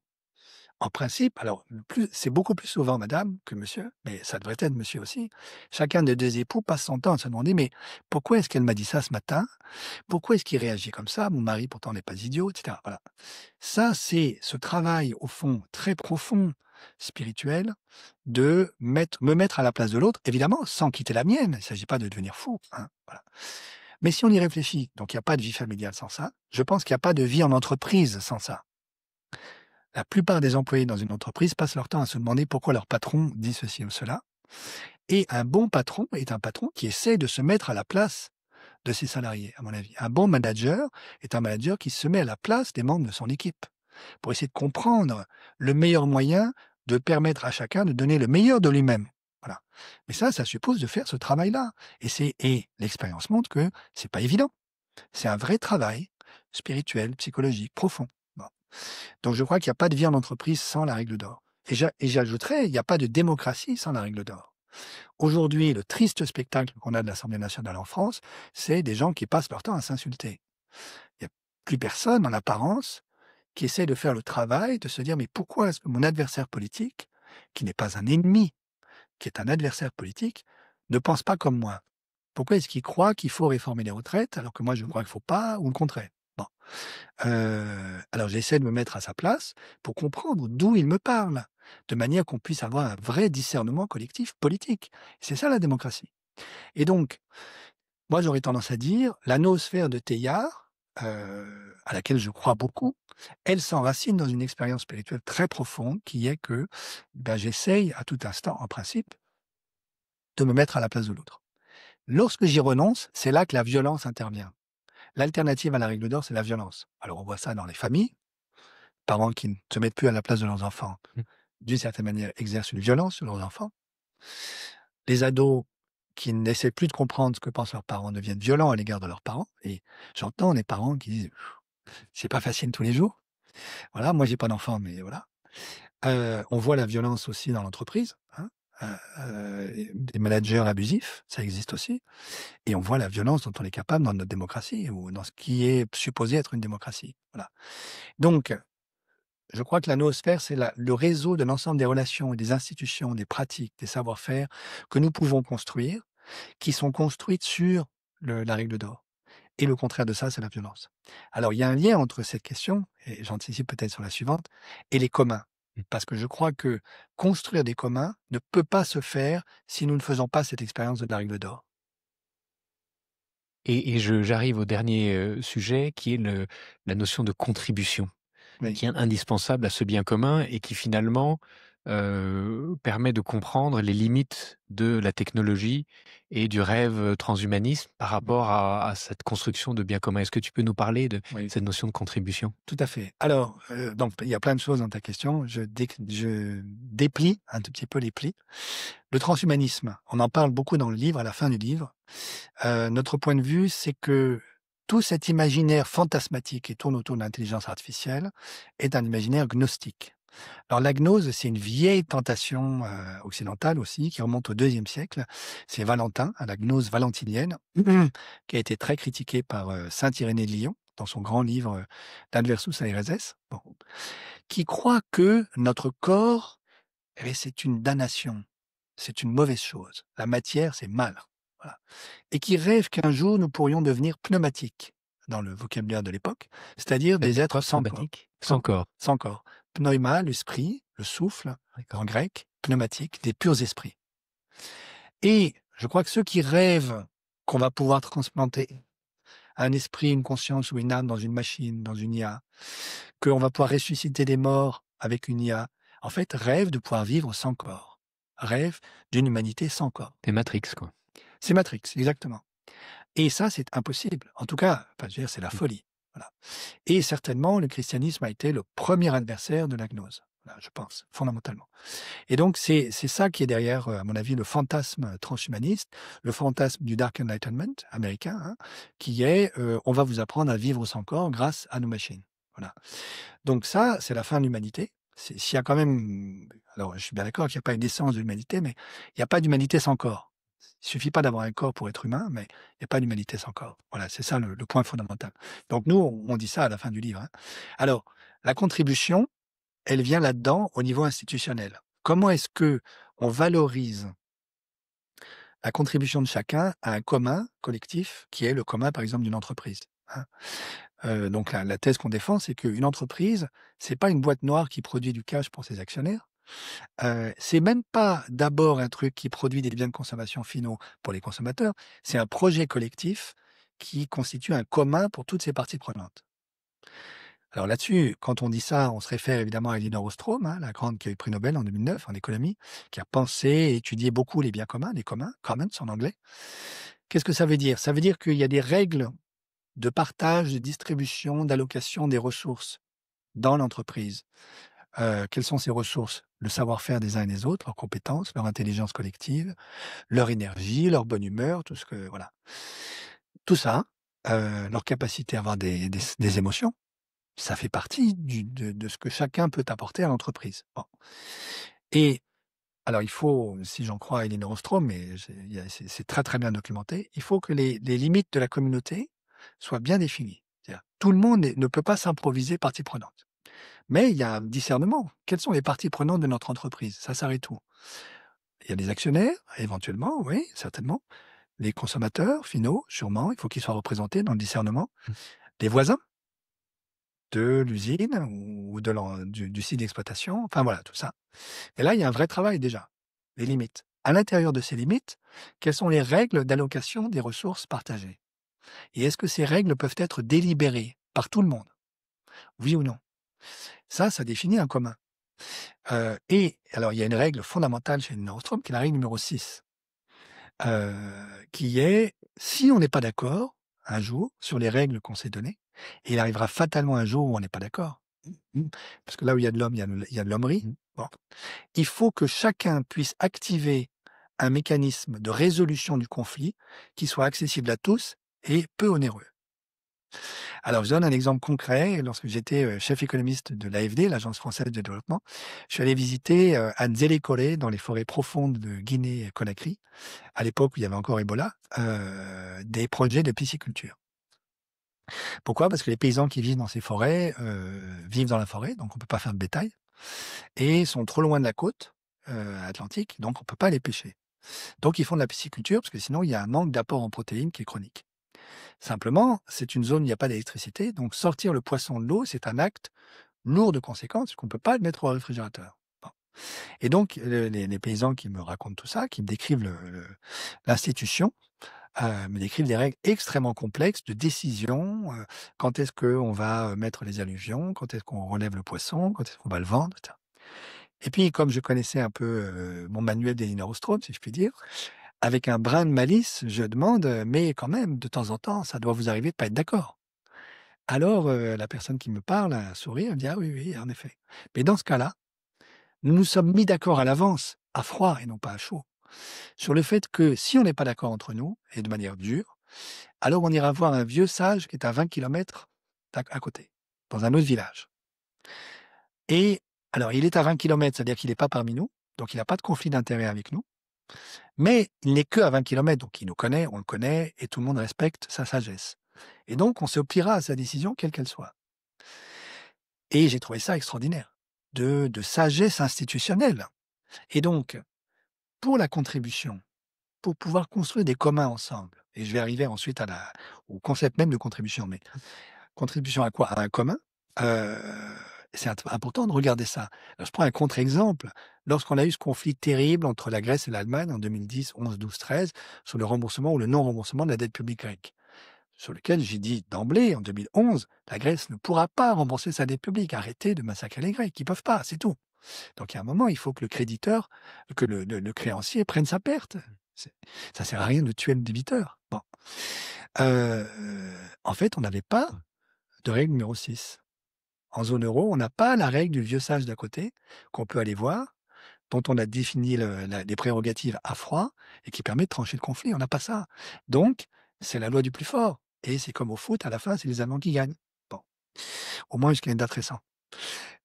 en principe, alors c'est beaucoup plus souvent madame que monsieur, mais ça devrait être monsieur aussi, chacun des deux époux passe son temps à se demander, mais pourquoi est-ce qu'elle m'a dit ça ce matin? Pourquoi est-ce qu'il réagit comme ça? Mon mari pourtant n'est pas idiot, etc. Voilà. Ça, c'est ce travail, au fond, très profond, spirituel, de me mettre à la place de l'autre, évidemment, sans quitter la mienne. Il ne s'agit pas de devenir fou, hein, voilà. Mais si on y réfléchit, donc il n'y a pas de vie familiale sans ça, je pense qu'il n'y a pas de vie en entreprise sans ça. La plupart des employés dans une entreprise passent leur temps à se demander pourquoi leur patron dit ceci ou cela. Et un bon patron est un patron qui essaie de se mettre à la place de ses salariés, à mon avis. Un bon manager est un manager qui se met à la place des membres de son équipe pour essayer de comprendre le meilleur moyen de permettre à chacun de donner le meilleur de lui-même. Voilà. Mais ça suppose de faire ce travail-là. Et l'expérience montre que c'est pas évident. C'est un vrai travail spirituel, psychologique, profond. Bon. Donc je crois qu'il n'y a pas de vie en entreprise sans la règle d'or. Et j'ajouterais, il n'y a pas de démocratie sans la règle d'or. Aujourd'hui, le triste spectacle qu'on a de l'Assemblée nationale en France, c'est des gens qui passent leur temps à s'insulter. Il n'y a plus personne, en apparence, qui essaie de faire le travail, de se dire, mais pourquoi est-ce que mon adversaire politique, qui n'est pas un ennemi, qui est un adversaire politique, ne pense pas comme moi? Pourquoi est-ce qu'il croit qu'il faut réformer les retraites, alors que moi je crois qu'il ne faut pas, ou le contraire? Bon. Alors j'essaie de me mettre à sa place pour comprendre d'où il me parle, de manière qu'on puisse avoir un vrai discernement collectif politique. C'est ça la démocratie. Et donc, moi j'aurais tendance à dire, la noosphère de Teilhard, à laquelle je crois beaucoup, elle s'enracine dans une expérience spirituelle très profonde qui est que j'essaye à tout instant, en principe, de me mettre à la place de l'autre. Lorsque j'y renonce, c'est là que la violence intervient. L'alternative à la règle d'or, c'est la violence. Alors on voit ça dans les familles, parents qui ne se mettent plus à la place de leurs enfants, Mmh. d'une certaine manière, exercent une violence sur leurs enfants. Les ados qui n'essaient plus de comprendre ce que pensent leurs parents deviennent violents à l'égard de leurs parents. Et j'entends des parents qui disent c'est pas facile tous les jours. Voilà, moi j'ai pas d'enfant, mais voilà. On voit la violence aussi dans l'entreprise, hein. Des managers abusifs, ça existe aussi. Et on voit la violence dont on est capable dans notre démocratie ou dans ce qui est supposé être une démocratie. Voilà. Donc, je crois que la noosphère, c'est le réseau de l'ensemble des relations et des institutions, des pratiques, des savoir-faire que nous pouvons construire, qui sont construites sur la règle d'or. Et le contraire de ça, c'est la violence. Alors, il y a un lien entre cette question, et j'anticipe peut-être sur la suivante, et les communs. Mmh. Parce que je crois que construire des communs ne peut pas se faire si nous ne faisons pas cette expérience de la règle d'or. Et j'arrive au dernier, sujet qui est la notion de contribution, Oui. qui est indispensable à ce bien commun et qui finalement, permet de comprendre les limites de la technologie et du rêve, transhumanisme par rapport à cette construction de bien commun. Est-ce que tu peux nous parler de Oui, cette notion de contribution? tout à fait. Alors, donc, il y a plein de choses dans ta question. Je déplie un tout petit peu les plis. Le transhumanisme, on en parle beaucoup dans le livre, à la fin du livre. Notre point de vue, c'est que tout cet imaginaire fantasmatique qui tourne autour de l'intelligence artificielle est un imaginaire gnostique. Alors la gnose, c'est une vieille tentation occidentale aussi, qui remonte au IIe siècle. C'est Valentin, la gnose valentinienne, qui a été très critiquée par saint Irénée de Lyon dans son grand livre d'Adversus Aereses, bon, qui croit que notre corps, c'est une damnation, c'est une mauvaise chose. La matière, c'est mal. Voilà. Et qui rêve qu'un jour, nous pourrions devenir pneumatiques, dans le vocabulaire de l'époque, c'est-à-dire des C'est-à-dire êtres quoi, sans corps. pneumatique? Sans corps. Sans corps. Pneuma, l'esprit, le souffle, D'accord. en grec, pneumatique, des purs esprits. Et je crois que ceux qui rêvent qu'on va pouvoir transplanter un esprit, une conscience ou une âme dans une machine, dans une IA, qu'on va pouvoir ressusciter des morts avec une IA, en fait, rêvent de pouvoir vivre sans corps. Rêvent d'une humanité sans corps. C'est Matrix, quoi. C'est Matrix, exactement. Et ça, c'est impossible. En tout cas, je veux dire, c'est la folie. Voilà. Et certainement, le christianisme a été le premier adversaire de la gnose. Voilà, je pense, fondamentalement. Et donc, c'est ça qui est derrière, à mon avis, le fantasme transhumaniste, le fantasme du Dark Enlightenment américain, hein, qui est on va vous apprendre à vivre sans corps grâce à nos machines. Voilà. Donc ça, c'est la fin de l'humanité. S'il y a quand même... Alors, je suis bien d'accord qu'il n'y a pas une essence de l'humanité, mais il n'y a pas d'humanité sans corps. Il suffit pas d'avoir un corps pour être humain, mais il n'y a pas d'humanité sans corps. Voilà, c'est ça le point fondamental. Donc nous, on dit ça à la fin du livre. Hein. Alors, la contribution, elle vient là-dedans au niveau institutionnel. Comment est-ce que on valorise la contribution de chacun à un commun collectif qui est le commun, par exemple, d'une entreprise, hein. Donc la thèse qu'on défend, c'est qu'une entreprise, c'est pas une boîte noire qui produit du cash pour ses actionnaires. C'est même pas d'abord un truc qui produit des biens de consommation finaux pour les consommateurs. C'est un projet collectif qui constitue un commun pour toutes ces parties prenantes. Alors là-dessus, quand on dit ça, on se réfère évidemment à Elinor Ostrom, hein, la grande qui a eu le prix Nobel en 2009 en économie, qui a pensé et étudié beaucoup les biens communs, les communs, commons en anglais. Qu'est-ce que ça veut dire? Ça veut dire qu'il y a des règles de partage, de distribution, d'allocation des ressources dans l'entreprise. Quelles sont ces ressources? Le savoir-faire des uns et des autres, leurs compétences, leur intelligence collective, leur énergie, leur bonne humeur, tout ce que voilà. Tout ça, leur capacité à avoir des émotions, ça fait partie de ce que chacun peut apporter à l'entreprise. Bon. Et alors il faut, si j'en crois à Elinor Ostrom, mais c'est très très bien documenté, il faut que les limites de la communauté soient bien définies. C'est-à-dire, tout le monde ne peut pas s'improviser partie prenante. Mais il y a un discernement. Quelles sont les parties prenantes de notre entreprise? Ça s'arrête où? Il y a des actionnaires, éventuellement, oui, certainement. Les consommateurs finaux, sûrement, il faut qu'ils soient représentés dans le discernement. Les voisins de l'usine ou du site d'exploitation, enfin voilà, tout ça. Et là, il y a un vrai travail déjà, les limites. À l'intérieur de ces limites, quelles sont les règles d'allocation des ressources partagées? Et est-ce que ces règles peuvent être délibérées par tout le monde? Oui ou non? Ça définit un commun. Et alors, il y a une règle fondamentale chez Nordstrom, qui est la règle numéro 6, qui est, si on n'est pas d'accord un jour sur les règles qu'on s'est données, et il arrivera fatalement un jour où on n'est pas d'accord, parce que là où il y a de l'homme, il y a de l'hommerie, bon, il faut que chacun puisse activer un mécanisme de résolution du conflit qui soit accessible à tous et peu onéreux. Alors, je donne un exemple concret. Lorsque j'étais chef économiste de l'AFD, l'Agence française de développement, je suis allé visiter à Nzélé-Kolé, dans les forêts profondes de Guinée-Conakry, à l'époque où il y avait encore Ebola, des projets de pisciculture. Pourquoi? Parce que les paysans qui vivent dans ces forêts vivent dans la forêt, donc on ne peut pas faire de bétail, et sont trop loin de la côte atlantique, donc on ne peut pas les pêcher. Donc ils font de la pisciculture, parce que sinon il y a un manque d'apport en protéines qui est chronique. Simplement, c'est une zone où il n'y a pas d'électricité, donc sortir le poisson de l'eau, c'est un acte lourd de conséquences, qu'on ne peut pas le mettre au réfrigérateur. Bon. Et donc, les paysans qui me racontent tout ça, qui me décrivent l'institution, me décrivent des règles extrêmement complexes de décision, quand est-ce qu'on va mettre les alluvions, quand est-ce qu'on relève le poisson, quand est-ce qu'on va le vendre, etc. Et puis, comme je connaissais un peu mon manuel d'Elinor Ostrom, si je puis dire, avec un brin de malice, je demande, mais quand même, de temps en temps, ça doit vous arriver de pas être d'accord. Alors, la personne qui me parle a un sourire, elle me dit: «Ah oui, oui, en effet». Mais dans ce cas-là, nous nous sommes mis d'accord à l'avance, à froid et non pas à chaud, sur le fait que si on n'est pas d'accord entre nous, et de manière dure, alors on ira voir un vieux sage qui est à 20 kilomètres à côté, dans un autre village. Et Alors, il est à 20 km, c'est-à-dire qu'il n'est pas parmi nous, donc il n'a pas de conflit d'intérêt avec nous, mais il n'est que à 20 km, donc il nous connaît, on le connaît, et tout le monde respecte sa sagesse. Et donc, on se pliera à sa décision, quelle qu'elle soit. Et j'ai trouvé ça extraordinaire, de sagesse institutionnelle. Et donc, pour la contribution, pour pouvoir construire des communs ensemble, et je vais arriver ensuite au concept même de contribution, mais contribution à quoi? À un commun. C'est important de regarder ça. Alors, je prends un contre-exemple. Lorsqu'on a eu ce conflit terrible entre la Grèce et l'Allemagne en 2010, 11, 12, 13, sur le remboursement ou le non-remboursement de la dette publique grecque, sur lequel j'ai dit d'emblée, en 2011, la Grèce ne pourra pas rembourser sa dette publique. Arrêtez de massacrer les Grecs. Ils ne peuvent pas, c'est tout. Donc, il y a un moment, il faut que le créditeur, que le créancier prenne sa perte. Ça ne sert à rien de tuer le débiteur. Bon. En fait, on n'avait pas de règle numéro 6. En zone euro, on n'a pas la règle du vieux sage d'à côté, qu'on peut aller voir, dont on a défini les prérogatives à froid et qui permet de trancher le conflit. On n'a pas ça. Donc, c'est la loi du plus fort. Et c'est comme au foot, à la fin, c'est les Allemands qui gagnent. Bon, au moins jusqu'à une date récente.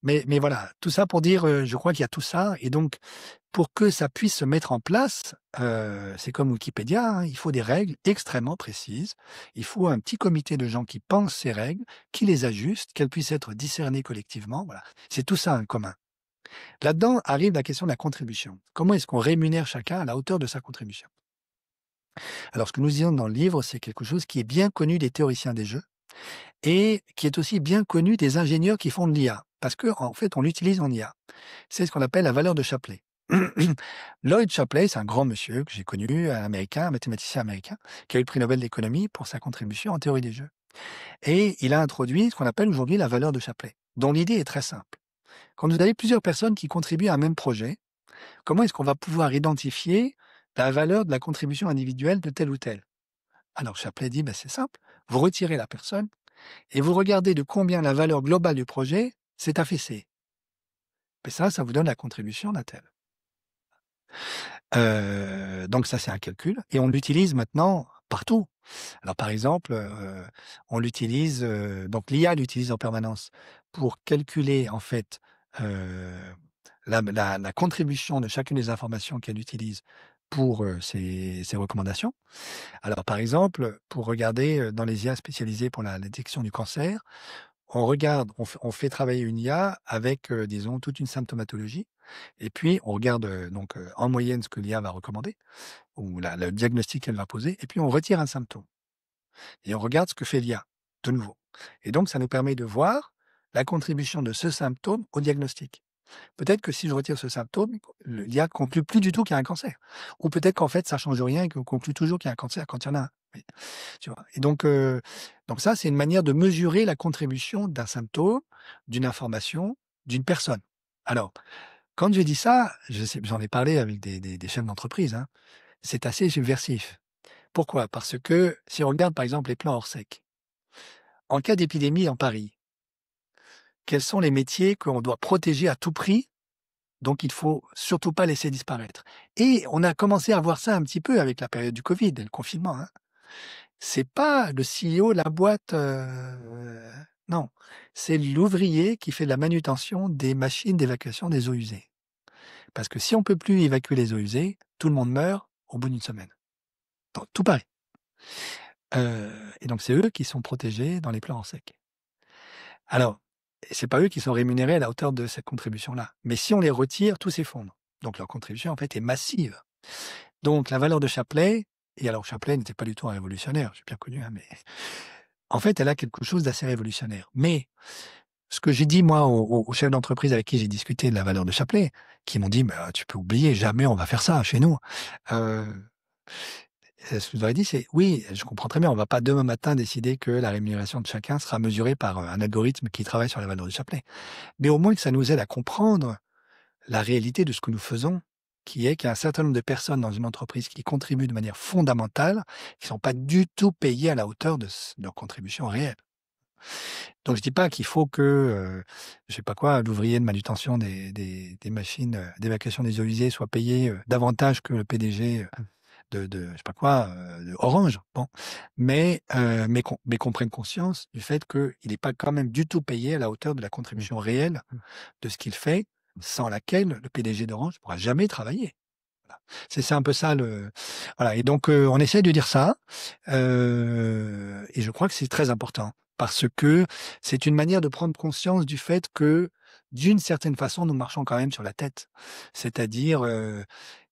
Mais voilà, tout ça pour dire, je crois qu'il y a tout ça. Et donc, pour que ça puisse se mettre en place, c'est comme Wikipédia, hein, il faut des règles extrêmement précises. Il faut un petit comité de gens qui pensent ces règles, qui les ajustent, qu'elles puissent être discernées collectivement. Voilà. C'est tout ça en commun. Là-dedans arrive la question de la contribution. Comment est-ce qu'on rémunère chacun à la hauteur de sa contribution? Alors, ce que nous disons dans le livre, c'est quelque chose qui est bien connu des théoriciens des jeux et qui est aussi bien connu des ingénieurs qui font de l'IA, parce qu'en fait, on l'utilise en IA. C'est ce qu'on appelle la valeur de Shapley. Lloyd Shapley, c'est un grand monsieur que j'ai connu, un américain, un mathématicien américain, qui a eu le prix Nobel d'économie pour sa contribution en théorie des jeux. Et il a introduit ce qu'on appelle aujourd'hui la valeur de Shapley, dont l'idée est très simple. Quand vous avez plusieurs personnes qui contribuent à un même projet, comment est-ce qu'on va pouvoir identifier la valeur de la contribution individuelle de tel ou tel? Alors Shapley dit, c'est simple, vous retirez la personne et vous regardez de combien la valeur globale du projet s'est affaissée. Et ça vous donne la contribution d'un tel. Donc ça, c'est un calcul et on l'utilise maintenant partout. Alors par exemple, on l'utilise, donc l'IA l'utilise en permanence pour calculer en fait la contribution de chacune des informations qu'elle utilise pour ses recommandations. Alors par exemple, pour regarder dans les IA spécialisées pour la détection du cancer, on fait travailler une IA avec, disons, toute une symptomatologie et puis on regarde, en moyenne ce que l'IA va recommander ou le diagnostic qu'elle va poser et puis on retire un symptôme et on regarde ce que fait l'IA, de nouveau. Et donc ça nous permet de voir la contribution de ce symptôme au diagnostic. Peut-être que si je retire ce symptôme, l'IA conclut plus du tout qu'il y a un cancer. Ou peut-être qu'en fait ça change rien et qu'on conclut toujours qu'il y a un cancer quand il y en a un. Tu vois? Et donc ça, c'est une manière de mesurer la contribution d'un symptôme, d'une information, d'une personne. Alors, quand je dis ça, j'en ai parlé avec des chefs d'entreprise, hein, c'est assez subversif. Pourquoi? Parce que si on regarde par exemple les plans Orsec, en cas d'épidémie en Paris, quels sont les métiers qu'on doit protéger à tout prix, donc il faut surtout pas laisser disparaître? Et on a commencé à voir ça un petit peu avec la période du Covid et le confinement, hein. C'est pas le CEO de la boîte, non, c'est l'ouvrier qui fait de la manutention des machines d'évacuation des eaux usées. Parce que si on peut plus évacuer les eaux usées, tout le monde meurt au bout d'une semaine. Dans tout Paris. Et donc c'est eux qui sont protégés dans les plans Orsec. Alors, c'est pas eux qui sont rémunérés à la hauteur de cette contribution-là. Mais si on les retire, tout s'effondre. Donc leur contribution, en fait, est massive. Donc la valeur de Shapley, et alors Shapley n'était pas du tout un révolutionnaire, j'ai bien connu, hein, mais en fait, elle a quelque chose d'assez révolutionnaire. Mais ce que j'ai dit, moi, aux chefs d'entreprise avec qui j'ai discuté de la valeur de Shapley, qui m'ont dit, tu peux oublier, jamais on va faire ça chez nous. Ce que je leur ai dit, c'est oui, je comprends très bien, on ne va pas demain matin décider que la rémunération de chacun sera mesurée par un algorithme qui travaille sur la valeur de Shapley. Mais au moins que ça nous aide à comprendre la réalité de ce que nous faisons, qui est qu'il y a un certain nombre de personnes dans une entreprise qui contribuent de manière fondamentale, qui ne sont pas du tout payées à la hauteur de leur contribution réelle. Donc je dis pas qu'il faut que, je sais pas quoi, l'ouvrier de manutention des machines d'évacuation des eaux usées soit payé davantage que le PDG je sais pas quoi, de Orange. Bon, mais qu'on prenne conscience du fait qu'il n'est pas quand même du tout payé à la hauteur de la contribution réelle de ce qu'il fait, sans laquelle le PDG d'Orange ne pourra jamais travailler. Voilà. C'est un peu ça le voilà et donc on essaie de dire ça, et je crois que c'est très important parce que c'est une manière de prendre conscience du fait que, d'une certaine façon, nous marchons quand même sur la tête. C'est-à-dire,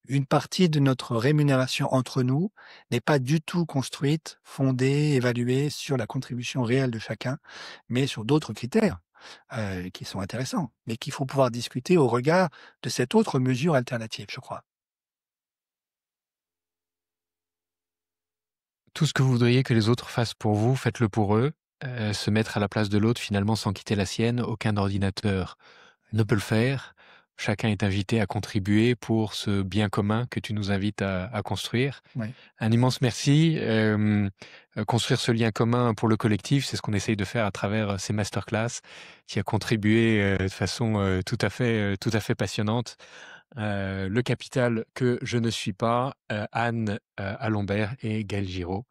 une partie de notre rémunération entre nous n'est pas du tout construite, fondée, évaluée sur la contribution réelle de chacun, mais sur d'autres critères, qui sont intéressants, mais qu'il faut pouvoir discuter au regard de cette autre mesure alternative, je crois. Tout ce que vous voudriez que les autres fassent pour vous, faites-le pour eux. Se mettre à la place de l'autre finalement sans quitter la sienne, aucun ordinateur ne peut le faire. Chacun est invité à contribuer pour ce bien commun que tu nous invites à construire. Oui. Un immense merci. Construire ce lien commun pour le collectif, c'est ce qu'on essaye de faire à travers ces masterclass, qui a contribué de façon tout à fait passionnante. Le capital que je ne suis pas, Anne Alombert et Gaël Giraud.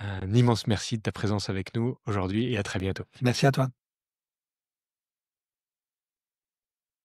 Un immense merci de ta présence avec nous aujourd'hui et à très bientôt. Merci à toi.